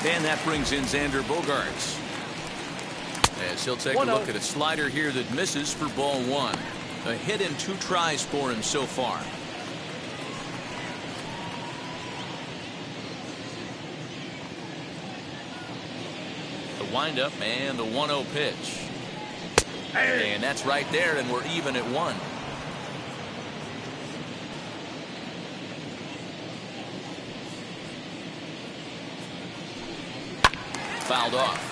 And that brings in Xander Bogaerts. As he'll take a look at a slider here that misses for ball 1. A hit and 2 tries for him so far. The windup and the 1-0 pitch. And that's right there, and we're even at 1. Fouled off.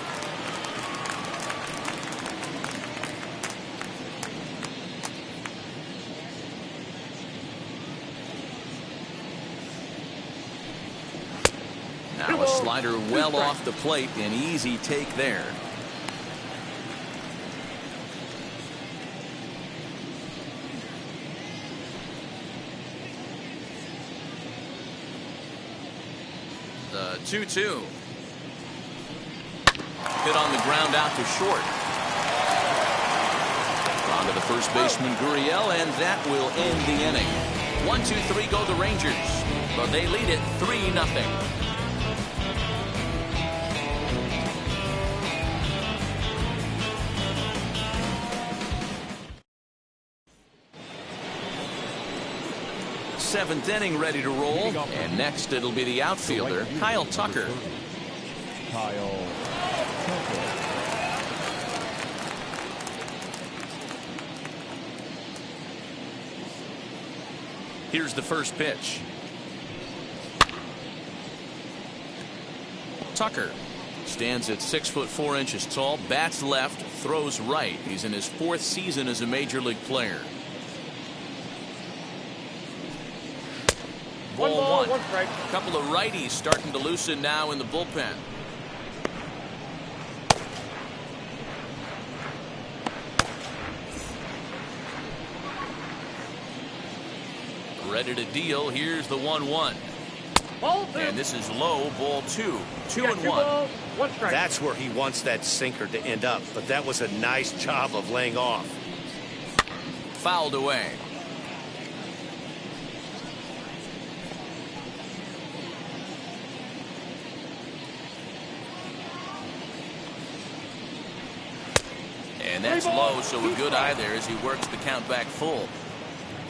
Now a slider well off the plate, an easy take there. The 2-2. Hit on the ground out to short. On to the first baseman, Gurriel, and that will end the inning. 1-2-3 go the Rangers, but they lead it 3-0. seventh inning ready to roll. And next it'll be the outfielder, Kyle Tucker. Kyle Tucker. Here's the first pitch. Tucker stands at 6'4" tall, bats left, throws right. He's in his fourth season as a major league player. Ball one. A couple of righties starting to loosen now in the bullpen. Ready to deal. Here's the 1-1. And this is low, ball two. 2-1. That's where he wants that sinker to end up, but that was a nice job of laying off. Fouled away. And that's low, so a good eye there as he works the count back full.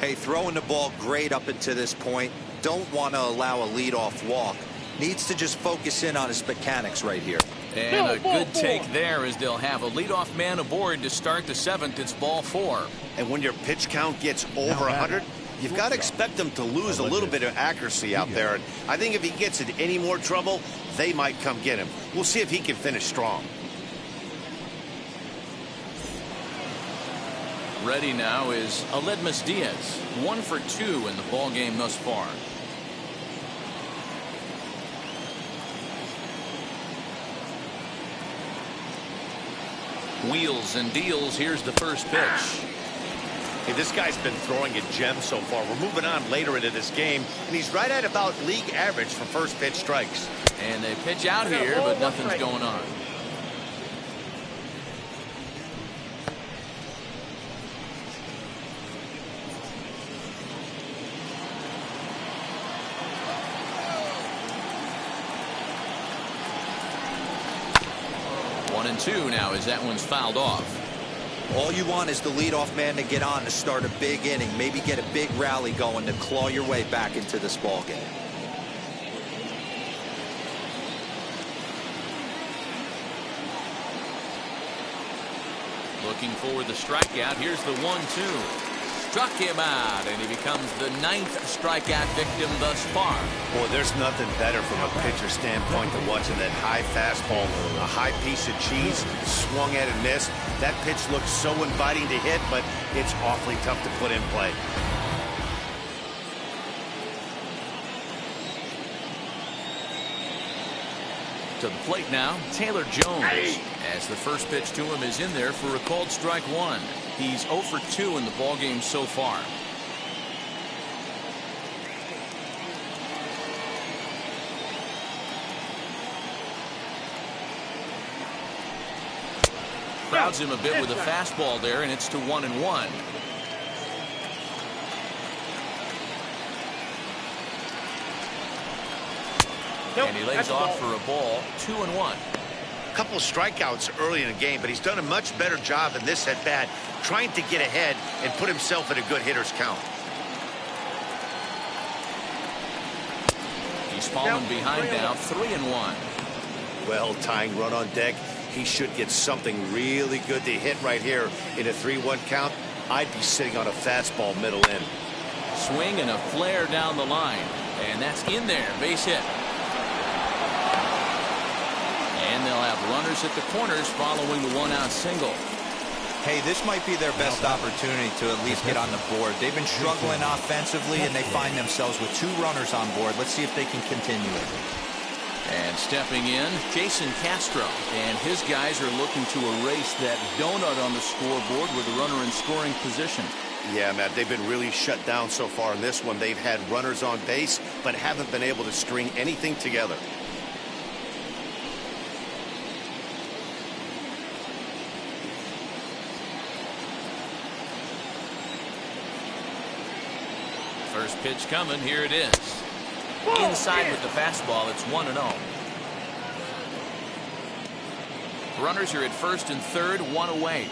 Hey, throwing the ball great up until this point. Don't want to allow a leadoff walk. Needs to just focus in on his mechanics right here. And a good take there as they'll have a leadoff man aboard to start the seventh. It's ball four. And when your pitch count gets over 100, you've got to expect them to lose a little bit of accuracy out there. And I think if he gets in any more trouble, they might come get him. We'll see if he can finish strong. Ready now is Aledmus Diaz. 1 for 2 in the ball game thus far. Wheels and deals. Here's the first pitch. Hey, this guy's been throwing a gem so far. We're moving on later into this game, and he's right at about league average for first pitch strikes. And they pitch out here, but nothing's going on. And 2 now as that one's fouled off. All you want is the leadoff man to get on to start a big inning, maybe get a big rally going to claw your way back into this ball game. Looking for the strikeout. Here's the 1-2. Struck him out, and he becomes the 9th strikeout victim thus far. Boy, there's nothing better from a pitcher standpoint than watching that high fastball, a high piece of cheese, swung at and missed. That pitch looks so inviting to hit, but it's awfully tough to put in play. To the plate now, Taylor Jones. As the first pitch to him is in there for a called strike one. He's 0 for 2 in the ballgame so far. Crowds him a bit with a fastball there, and it's to 1-1. And he lays off for a ball. 2-1. A couple of strikeouts early in the game, but he's done a much better job in this at bat, trying to get ahead and put himself in a good hitter's count. He's fallen behind now. 3-1. Well, tying run on deck. He should get something really good to hit right here in a 3-1 count. I'd be sitting on a fastball middle in. Swing and a flare down the line. And that's in there. Base hit. And they'll have runners at the corners following the one-out single. Hey, this might be their best opportunity to at least get on the board. They've been struggling offensively, and they find themselves with 2 runners on board. Let's see if they can continue it. And stepping in, Jason Castro. And his guys are looking to erase that donut on the scoreboard with a runner in scoring position. Yeah, Matt, they've been really shut down so far in this one. They've had runners on base, but haven't been able to string anything together. First pitch coming. Here it is. Inside with the fastball. It's 1-0. Runners are at first and third. 1 away.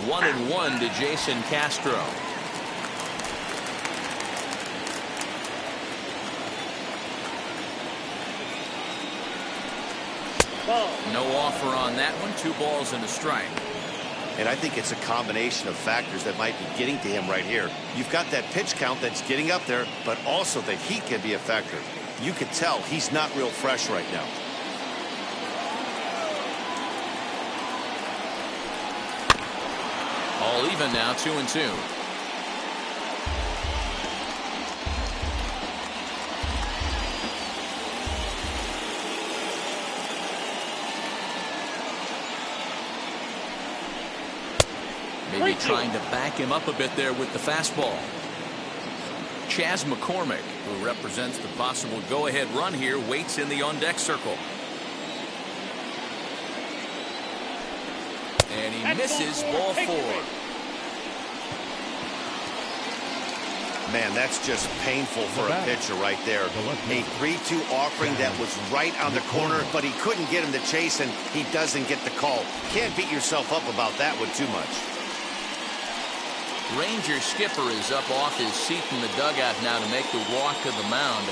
1-1 to Jason Castro. Ball. No offer on that one. 2 balls and a strike. And I think it's a combination of factors that might be getting to him right here. You've got that pitch count that's getting up there, but also the heat can be a factor. You can tell he's not real fresh right now. All even now, 2-2. Maybe trying to back him up a bit there with the fastball. Chas McCormick, who represents the possible go-ahead run here, waits in the on-deck circle. And he misses ball 4. Man, that's just painful for a pitcher right there. A 3-2 offering that was right on the corner, but he couldn't get him to chase, and he doesn't get the call. Can't beat yourself up about that one too much. Ranger skipper is up off his seat in the dugout now to make the walk to the mound.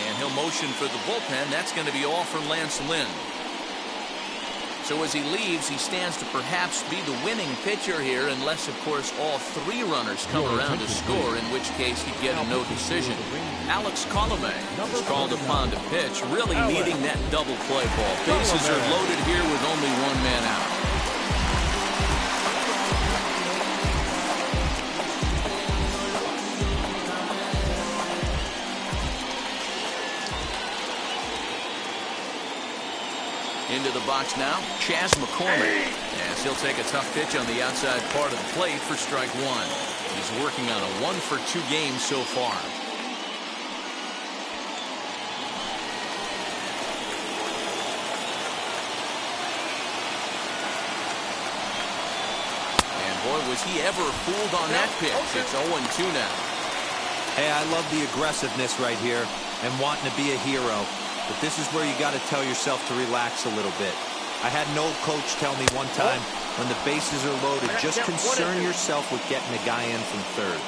And he'll motion for the bullpen. That's going to be all for Lance Lynn. So as he leaves, he stands to perhaps be the winning pitcher here, unless, of course, all 3 runners come around to score, in which case he'd get a no decision. Alex Colomé is called upon to pitch, really needing that double play ball. Bases are loaded here with only 1 man out. Into the box now, Chas McCormick, as he'll take a tough pitch on the outside part of the plate for strike 1. He's working on a 1-for-2 game so far. And boy, was he ever fooled on that pitch. It's 0-2 now. Hey, I love the aggressiveness right here and wanting to be a hero. But this is where you got to tell yourself to relax a little bit. I had an old coach tell me one time, when the bases are loaded, just concern yourself with getting a guy in from third.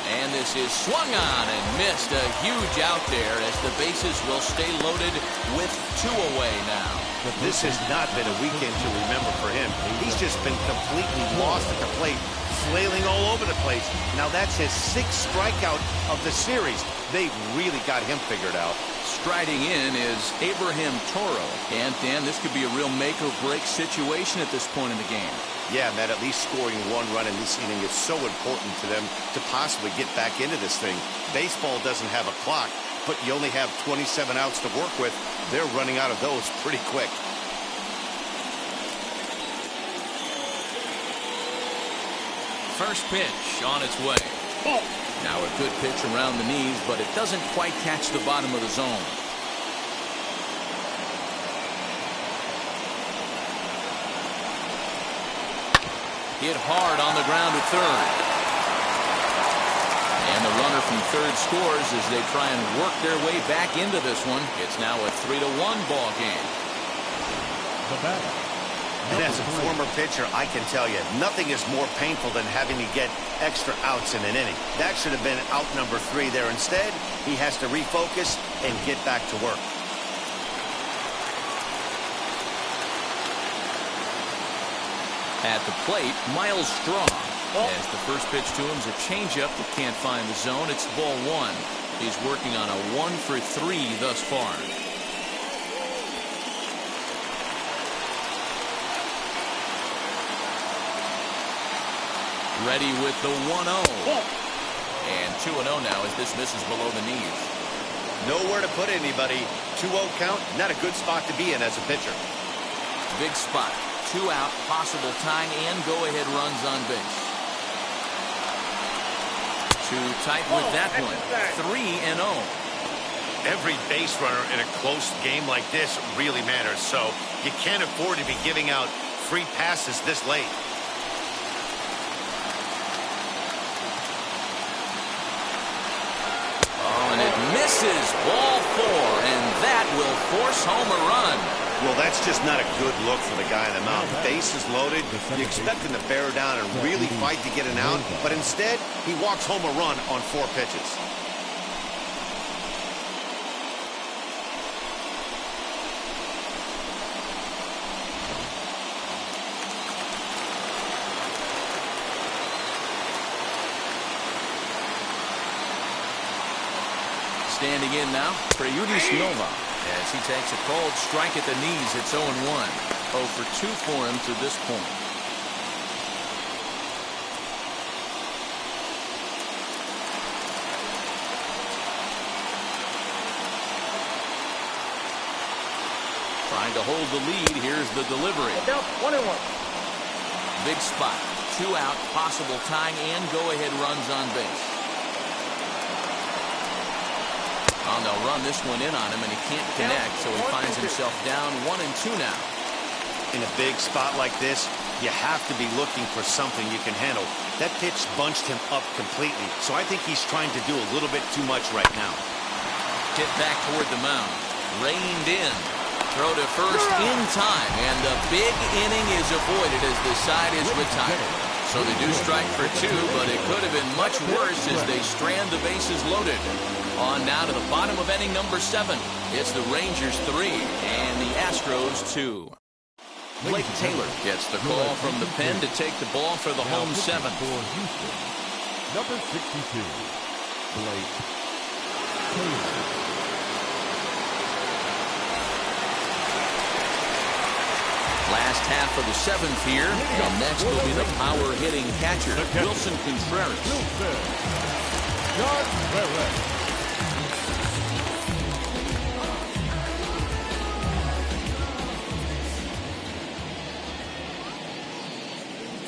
And this is swung on and missed. A huge out there as the bases will stay loaded with 2 away now. This has not been a weekend to remember for him. He's just been completely lost at the plate, flailing all over the place. Now that's his 6th strikeout of the series. They've really got him figured out. Striding in is Abraham Toro. And Dan, this could be a real make or break situation at this point in the game. Yeah, Matt, at least scoring 1 run in this inning is so important to them to possibly get back into this thing. Baseball doesn't have a clock, but you only have 27 outs to work with. They're running out of those pretty quick. First pitch on its way. Now a good pitch around the knees, but it doesn't quite catch the bottom of the zone. Hit hard on the ground at third. And the runner from third scores as they try and work their way back into this one. It's now a 3-1 ball game. And as a former pitcher, I can tell you, nothing is more painful than having to get extra outs in an inning. That should have been out number 3 there. Instead, he has to refocus and get back to work. At the plate, Miles Straw. As the first pitch to him is a changeup that can't find the zone. It's ball 1. He's working on a 1-for-3 thus far. Ready with the 1-0. And 2-0 now as this misses below the knees. Nowhere to put anybody. 2-0 count, not a good spot to be in as a pitcher. Big spot. 2 out, possible tying and go-ahead runs on base. Too tight with that one. 3-0. Every base runner in a close game like this really matters, so you can't afford to be giving out free passes this late. Oh, and it misses. Ball 4, and that will force home a run. Well, that's just not a good look for the guy on the mound. Bases loaded. You expect him to bear down and really fight to get an out, but instead, he walks home a run on 4 pitches. Standing in now, Preyudis Nova, as he takes a cold strike at the knees. It's 0-1. 0 for 2 for him to this point. Trying to hold the lead. Here's the delivery. 1-1. Big spot. 2 out, possible tying and go-ahead runs on base. Oh, they'll run this one in on him, and he can't connect, so he finds himself down 1-2 now. In a big spot like this, you have to be looking for something you can handle. That pitch bunched him up completely, so I think he's trying to do a little bit too much right now. Hit back toward the mound. Reined in. Throw to first in time, and the big inning is avoided as the side is retired. So they do strike for 2, but it could have been much worse as they strand the bases loaded. On now to the bottom of inning number 7. It's the Rangers 3 and the Astros 2. Blake Taylor gets the call from the pen to take the ball for the home 7th. For Houston, number 62, Blake Taylor. Last half of the 7th here, and next will be the power-hitting catcher, Wilson Contreras.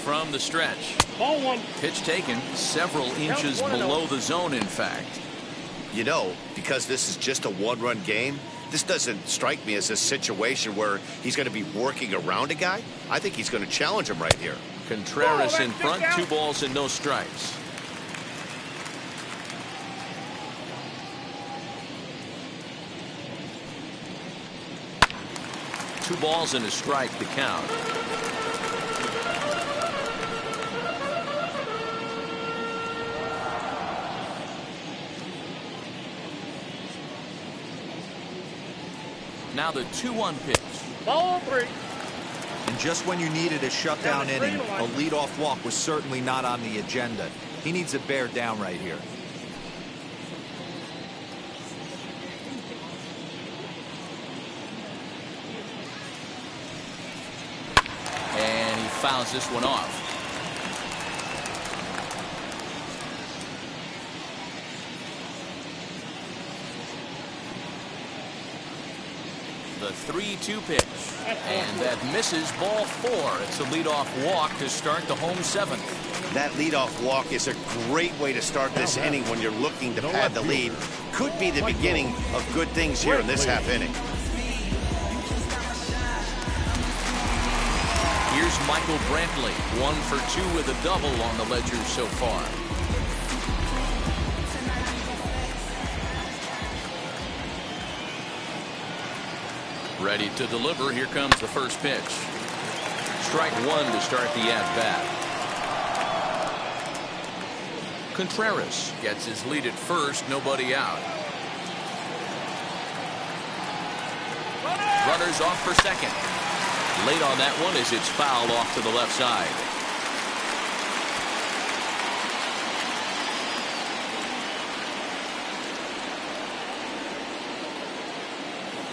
From the stretch. Ball 1. Pitch taken several inches below the zone, in fact. You know, because this is just a 1-run game, this doesn't strike me as a situation where he's going to be working around a guy. I think he's going to challenge him right here. Contreras in front, 2 balls and no strikes. Two balls and a strike to count. Now the 2-1 pitch. Ball 3. And just when you needed a shutdown inning, a leadoff walk was certainly not on the agenda. He needs to bear down right here. And he fouls this one off. The 3-2 pitch, and that misses ball 4. It's a leadoff walk to start the home 7th. That leadoff walk is a great way to start this inning when you're looking to pad the lead. Could be the beginning of good things here in this half inning. Here's Michael Brantley, 1 for 2 with a double on the ledger so far. Ready to deliver. Here comes the first pitch. Strike 1 to start the at-bat. Contreras gets his lead at first, nobody out. Runners off for second. Late on that one as it's fouled off to the left side.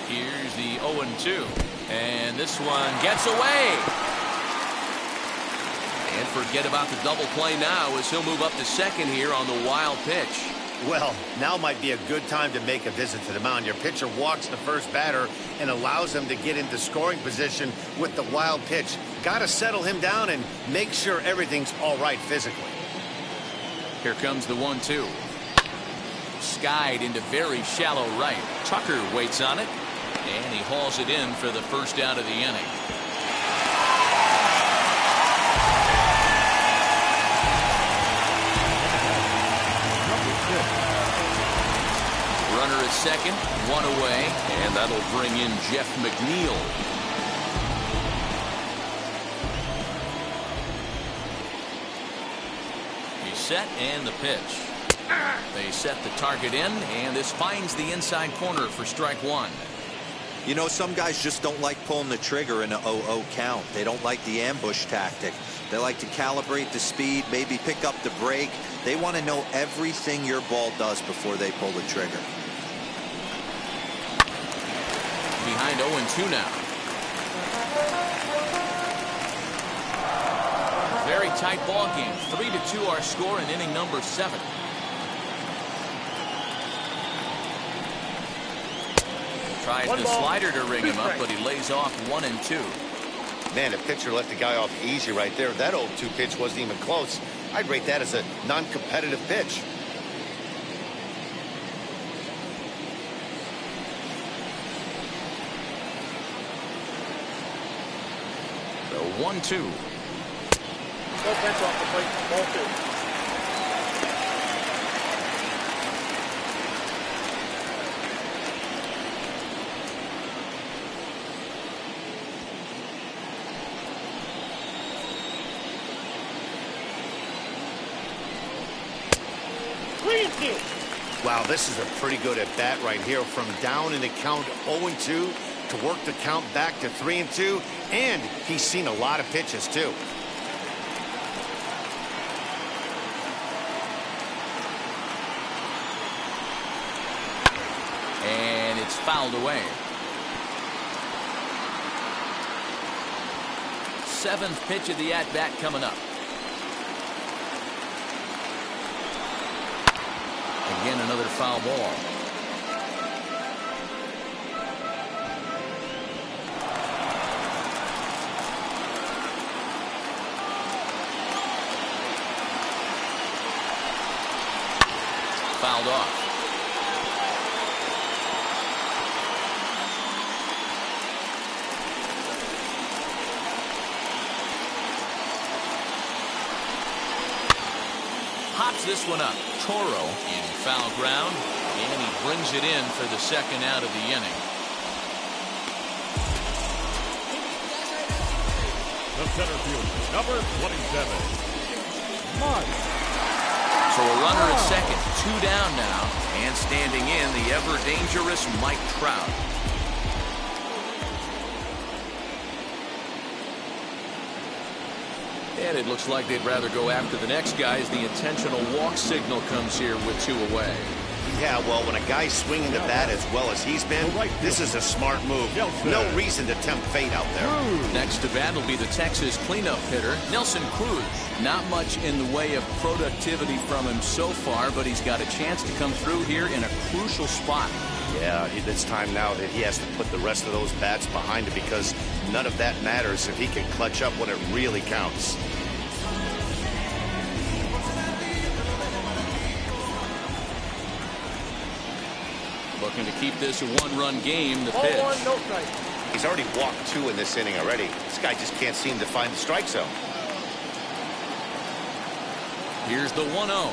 Here's the 0-2, and this one gets away. And forget about the double play now as he'll move up to second here on the wild pitch. Well, now might be a good time to make a visit to the mound. Your pitcher walks the first batter and allows him to get into scoring position with the wild pitch. Got to settle him down and make sure everything's all right physically. Here comes the 1-2. Skied into very shallow right. Tucker waits on it, and he hauls it in for the first out of the inning. Runner at second, one away, and that'll bring in Jeff McNeil. He's set, and the pitch. They set the target in, and this finds the inside corner for strike one. You know, some guys just don't like pulling the trigger in an 0-0 count. They don't like the ambush tactic. They like to calibrate the speed, maybe pick up the brake. They want to know everything your ball does before they pull the trigger. Behind 0-2 now. Very tight ball game. 3-2 our score in inning number 7. Tries the slider to ring him up, but he lays off 1-2. Man, the pitcher let the guy off easy right there. That 0-2 pitch wasn't even close. I'd rate that as a non-competitive pitch. The 1-2. No bench off the plate. Ball 2. Wow, this is a pretty good at bat right here. From down in the count 0-2 to work the count back to 3-2, and he's seen a lot of pitches too. And it's fouled away. 7th pitch of the at-bat coming up. Again, another foul ball. Fouled off. Pops this one up. Toro in foul ground, and he brings it in for the second out of the inning. The center fielder, number 27, Mike. So a runner at second, 2 down now, and standing in the ever-dangerous Mike Trout. And it looks like they'd rather go after the next guy as the intentional walk signal comes here with 2 away. Yeah, well, when a guy's swinging the bat as well as he's been, this is a smart move. No reason to tempt fate out there. Next to bat will be the Texas cleanup hitter, Nelson Cruz. Not much in the way of productivity from him so far, but he's got a chance to come through here in a crucial spot. Yeah, it's time now that he has to put the rest of those bats behind him, because none of that matters if he can clutch up when it really counts. Looking to keep this a 1-run game. The pitch. 0-1, no strike. He's already walked 2 in this inning already. This guy just can't seem to find the strike zone. Here's the 1-0.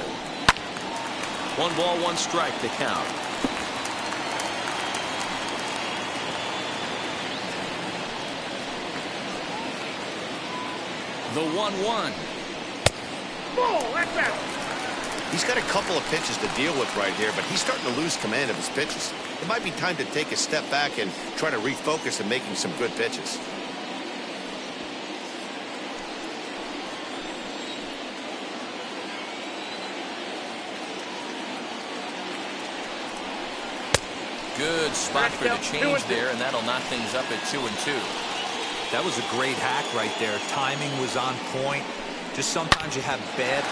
1 ball, 1 strike to count. The 1-1. Ball, that's out. He's got a couple of pitches to deal with right here, but he's starting to lose command of his pitches. It might be time to take a step back and try to refocus on making some good pitches. Good spot for the change there, and that'll knock things up at 2-2. That was a great hack right there. Timing was on point. Just sometimes you have bad.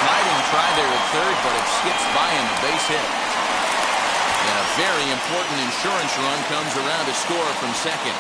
Sliding try there at third, but it skips by him, a base hit. And a very important insurance run comes around to score from second.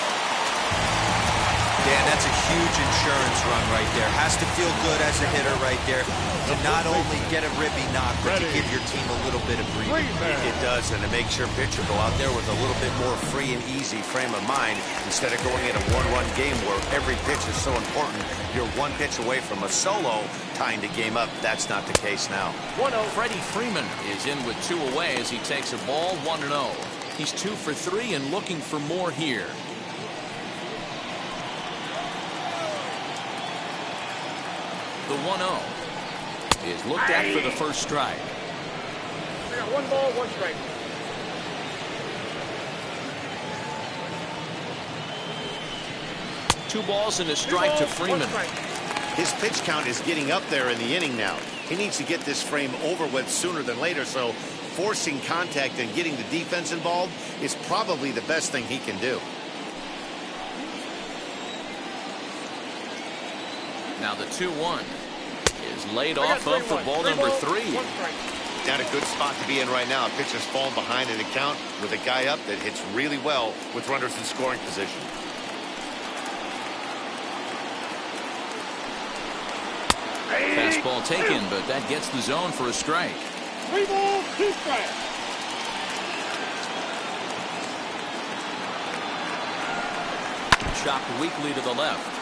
Dan, that's a huge insurance run right there. Has to feel good as a hitter right there to not only get a ribby knock, but to give your team a little bit of breathing. It does, and it makes your pitcher go out there with a little bit more free and easy frame of mind instead of going in a one-run game where every pitch is so important. You're one pitch away from a solo tying the game up. That's not the case now. 1-0. Freddie Freeman is in with 2 away as he takes a ball 1-0. He's 2 for 3 and looking for more here. The 1-0 is looked at for the first strike. I got 1 ball, 1 strike. Two balls and a strike to Freeman. His pitch count is getting up there in the inning now. He needs to get this frame over with sooner than later, so forcing contact and getting the defense involved is probably the best thing he can do. Now the 2-1 is laid off of for ball number 3. Not a good spot to be in right now. A pitcher's falling behind in the count with a guy up that hits really well with runners in scoring position. Fastball taken, but that gets the zone for a strike. 3 balls, 2 strikes. Chopped weakly to the left.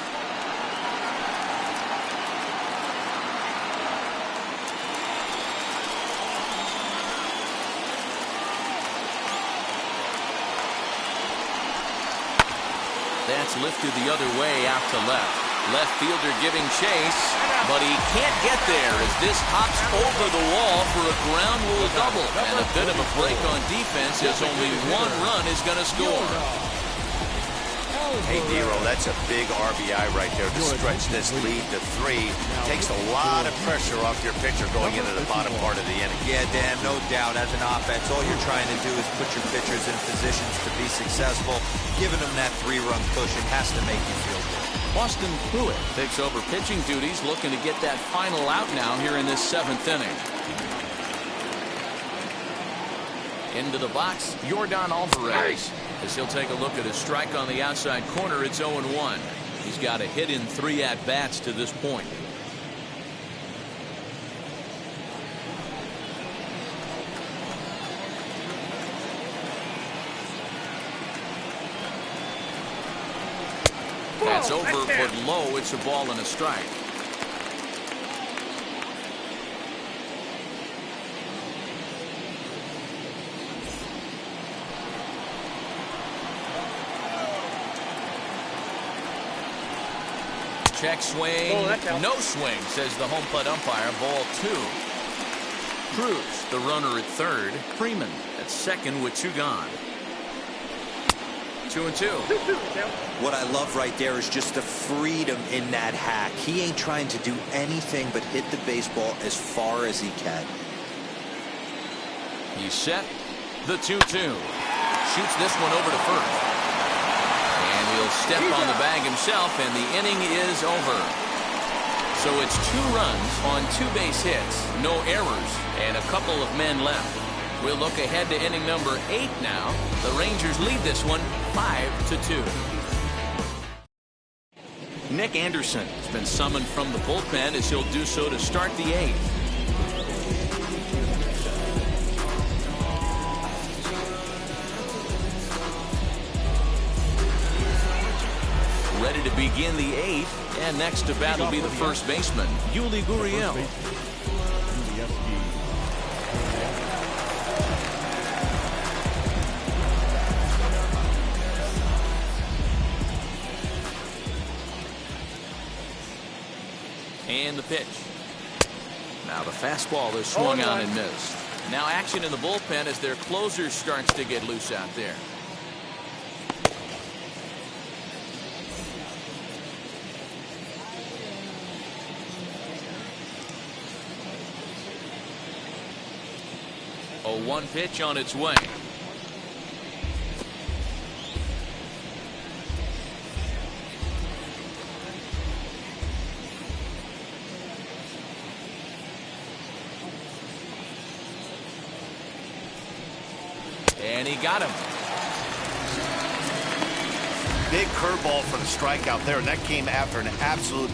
That's lifted the other way out to left. Left fielder giving chase, but he can't get there as this hops over the wall for a ground rule double. And a bit of a break on defense as only 1 run is going to score. Hey, Nero, that's a big RBI right there to stretch this lead to 3. Takes a lot of pressure off your pitcher going into the bottom part of the inning. Yeah, Dan, no doubt. As an offense, all you're trying to do is put your pitchers in positions to be successful. Giving them that 3-run cushion has to make you feel good. Austin Pruitt takes over pitching duties, looking to get that final out now here in this 7th inning. Into the box, Yordan Alvarez, as he'll take a look at a strike on the outside corner. It's 0-1. He's got a hit in 3 at-bats to this point. That's over, but low. It's a ball and a strike. Check swing. No swing, says the home plate umpire. Ball 2. Cruz, the runner at third. Freeman at second with 2 gone. 2-2. What I love right there is just the freedom in that hack. He ain't trying to do anything but hit the baseball as far as he can. He's set. The 2-2. Shoots this one over to first. And he'll step on the bag himself, and the inning is over. So it's 2 runs on 2 base hits, no errors, and a couple of men left. We'll look ahead to inning number 8 now. The Rangers lead this one 5-2. Nick Anderson has been summoned from the bullpen as he'll do so to start the 8th. Ready to begin the 8th, and next to bat will be the first baseman, Yuli Gurriel. And the pitch. Now the fastball is swung on and missed. Now action in the bullpen as their closer starts to get loose out there. A 1 pitch on its way. And he got him. big curveball for the strikeout there, and that came after an absolute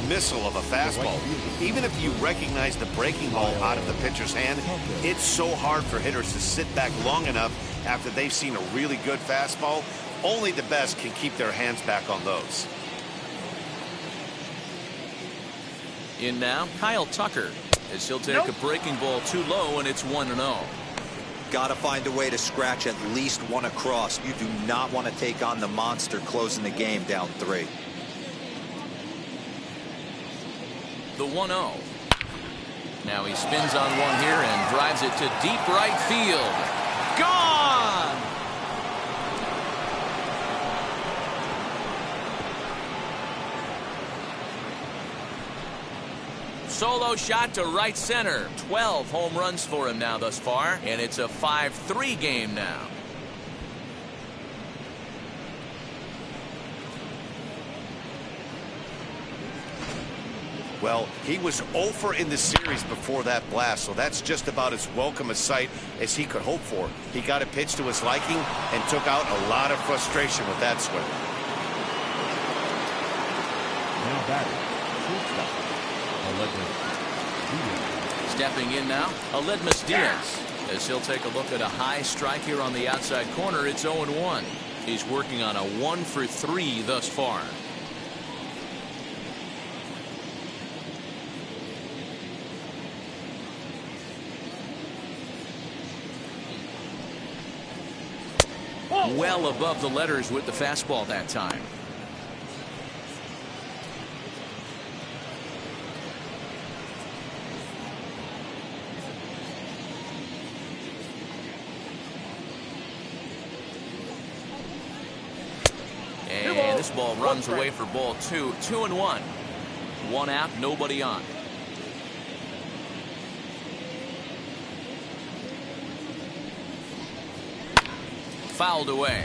missile of a fastball. Even if you recognize the breaking ball out of the pitcher's hand, it's so hard for hitters to sit back long enough after they've seen a really good fastball. Only the best can keep their hands back on those. In now, Kyle Tucker, as he'll take a breaking ball too low, and it's 1-0. Got to find a way to scratch at least one across. You do not want to take on the monster closing the game down 3. The 1-0. Now he spins on one here and drives it to deep right field. Gone! Solo shot to right center. 12 home runs for him now thus far, and it's a 5-3 game now. Well, he was 0 in the series before that blast, so that's just about as welcome a sight as he could hope for. He got a pitch to his liking and took out a lot of frustration with that swing. Now batting, shortstop, Stepping in now, Aledmus Diaz, as he'll take a look at a high strike here on the outside corner. It's 0-1. He's working on a 1-for-3 thus far. Well above the letters with the fastball that time. And this ball runs away for ball 2. 2-1. 1 out, nobody on. Fouled away.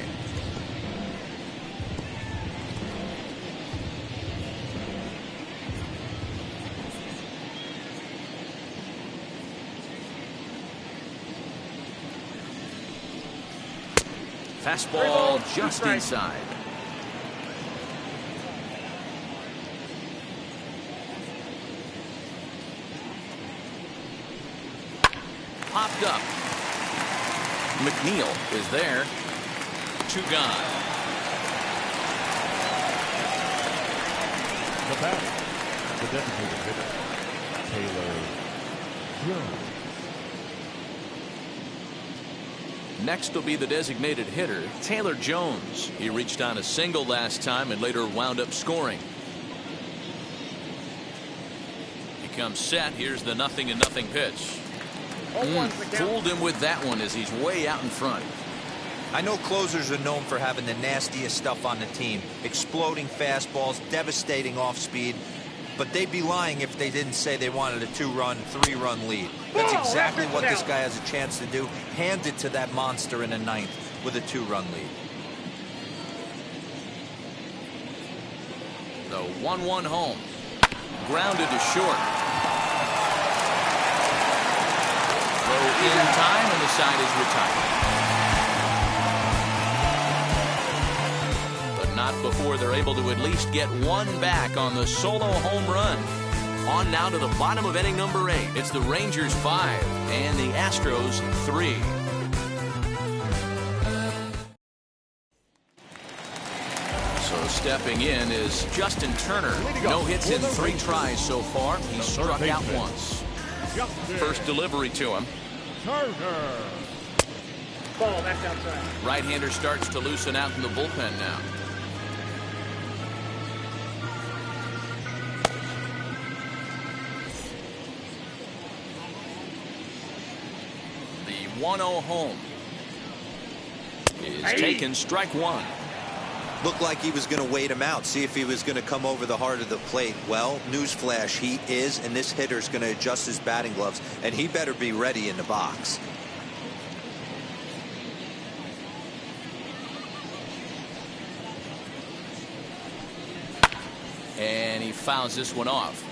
Fastball just inside. Popped up. McNeil is there. 2 gone. the bat, the designated hitter, Taylor Jones. Next will be the designated hitter, Taylor Jones. He reached on a single last time and later wound up scoring. He comes set. Here's the 0-0 pitch. Fooled him with that one as he's way out in front. I know closers are known for having the nastiest stuff on the team. Exploding fastballs, devastating off speed. But they'd be lying if they didn't say they wanted a 2-run, 3-run lead. That's exactly what this guy has a chance to do. Hand it to that monster in the 9th with a 2-run lead. The 1-1 home. Grounded to short. Throw in time, and the side is retired. But not before they're able to at least get one back on the solo home run. On now to the bottom of inning number 8. It's the Rangers 5 and the Astros 3. So stepping in is Justin Turner. No hits in 3 tries so far. He's struck out once. First delivery to him. Turner. Ball back outside. Right-hander starts to loosen out in the bullpen now. The 1-0 home is taken, strike 1. Looked like he was going to wait him out, see if he was going to come over the heart of the plate. Well, newsflash, he is, and this hitter's going to adjust his batting gloves, and he better be ready in the box. And he fouls this one off.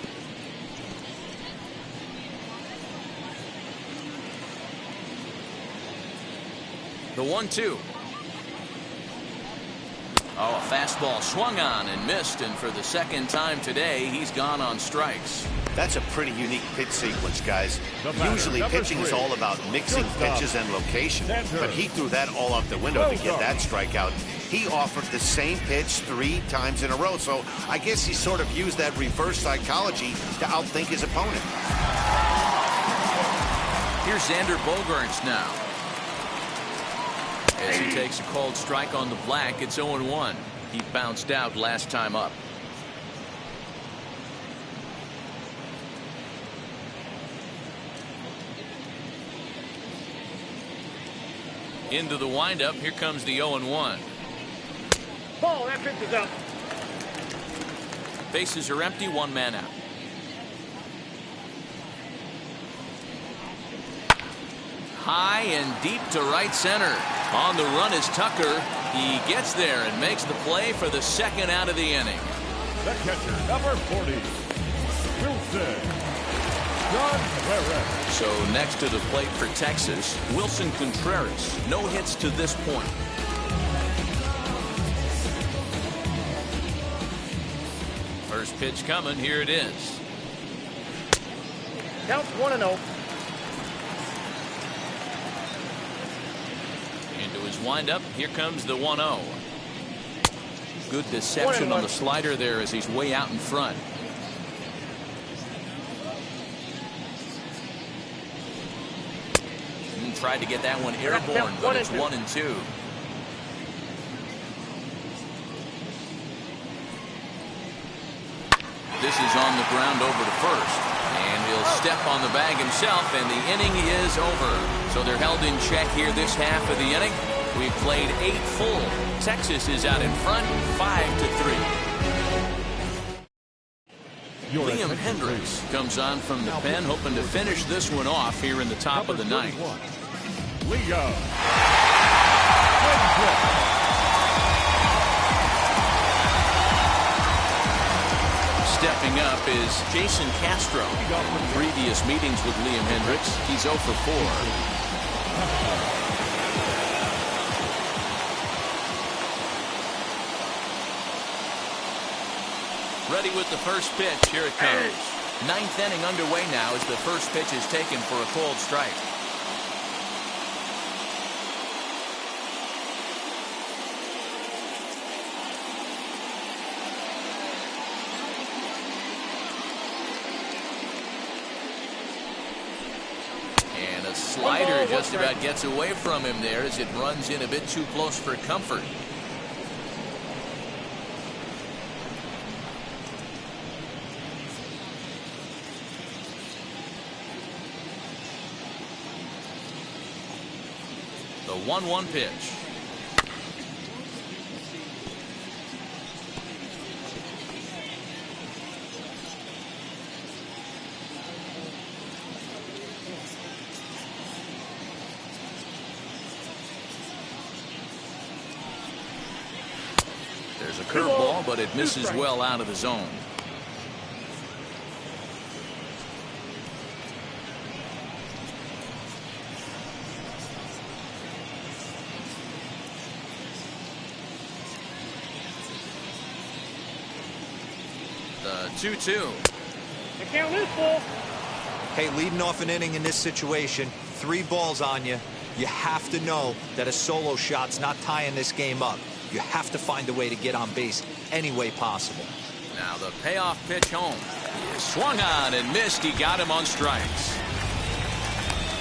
The 1-2. Oh, a fastball swung on and missed, and for the second time today, he's gone on strikes. That's a pretty unique pitch sequence, guys. Usually pitching is all about mixing pitches and location, but he threw that all out the window to get that strikeout. He offered the same pitch 3 times in a row, so I guess he sort of used that reverse psychology to outthink his opponent. Here's Xander Bogaerts now. As he takes a called strike on the black, it's 0-1. He bounced out last time up. Into the windup, here comes the 0-1. Ball, that pitch is up. Bases are empty, 1 man out. High and deep to right center. On the run is Tucker. He gets there and makes the play for the second out of the inning. The catcher, number 40, Wilson. So next to the plate for Texas, Wilson Contreras. No hits to this point. First pitch coming. Here it is. Counts 1-0. Into his windup. Here comes the 1-0. Good deception on the slider there as he's way out in front. Tried to get that one airborne, but it's 1-2. This is on the ground over to first, and he'll step on the bag himself, and the inning is over. So they're held in check here this half of the inning. We've played 8 full. Texas is out in front, 5-3. Liam Hendricks comes on from the pen, hoping to finish this one off here in the top of the ninth. Leo. Stepping up is Jason Castro. Previous meetings with Liam Hendricks, he's 0 for 4. Ready with the first pitch. Here it comes. 9th inning underway now as the first pitch is taken for a called strike. And a slider just about gets away from him there as it runs in a bit too close for comfort. The 1-1 pitch. There's a curveball, but it misses well out of the zone. The 2-2. The count is full. Hey, leading off an inning in this situation, 3 balls on you. You have to know that a solo shot's not tying this game up. You have to find a way to get on base any way possible. Now the payoff pitch home. He swung on and missed. He got him on strikes.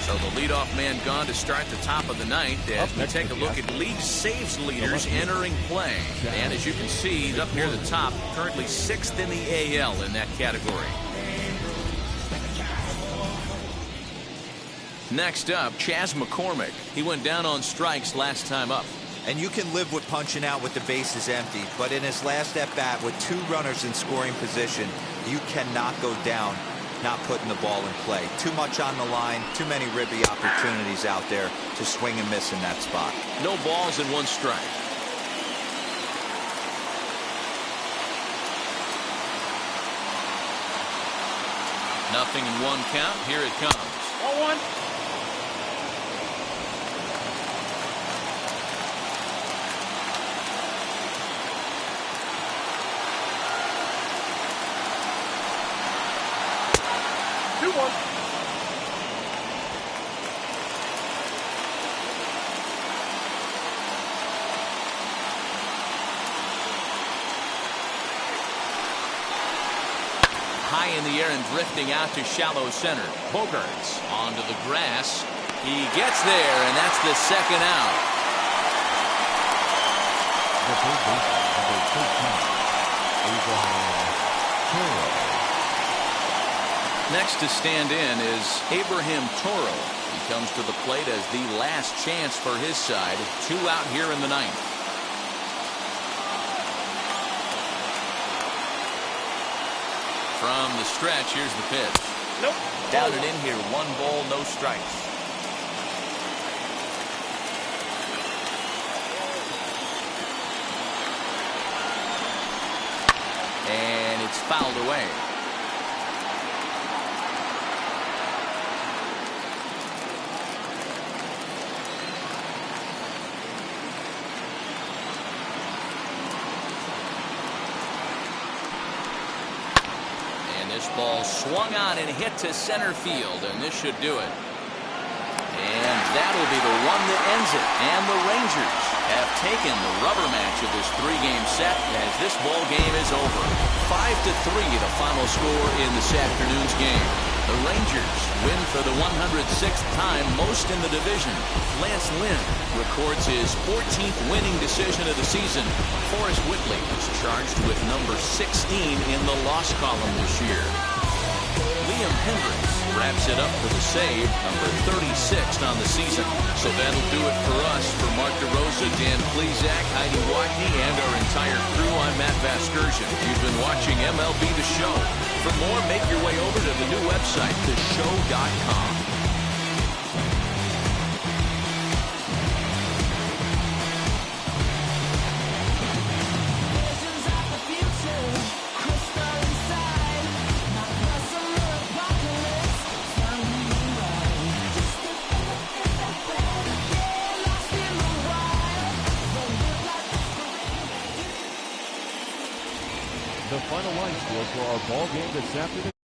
So the leadoff man gone to start the top of the ninth as we take a look at league saves leaders entering play. And as you can see, he's up near the top, currently 6th in the AL in that category. Next up, Chas McCormick. He went down on strikes last time up. And you can live with punching out with the bases empty, but in his last at-bat with 2 runners in scoring position, you cannot go down not putting the ball in play. Too much on the line, too many ribby opportunities out there to swing and miss in that spot. No balls and 1 strike. Nothing in 1 count. Here it comes. 1-1. one. High in the air and drifting out to shallow center. Bogarts onto the grass. He gets there, and that's the second out. The third baseman, number 13, Abraham Toro. Next to stand in is Abraham Toro. He comes to the plate as the last chance for his side. 2 out here in the ninth. From the stretch, here's the pitch. Nope. Down and in here, 1 ball, no strikes. And it's fouled away. This ball swung on and hit to center field, and this should do it. And that'll be the one that ends it. And the Rangers have taken the rubber match of this 3-game set as this ball game is over. 5-3 the final score in this afternoon's game. The Rangers win for the 106th time, most in the division. Lance Lynn records his 14th winning decision of the season. Forrest Whitley is charged with number 16 in the loss column this year. Liam Hendricks wraps it up with a save, number 36 on the season. So that'll do it for us. For Mark DeRosa, Dan Plesac, Heidi Watney, and our entire crew, I'm Matt Vasgersian. You've been watching MLB The Show. For more, make your way over to the new website, theshow.com. The final line score for our ball game this afternoon.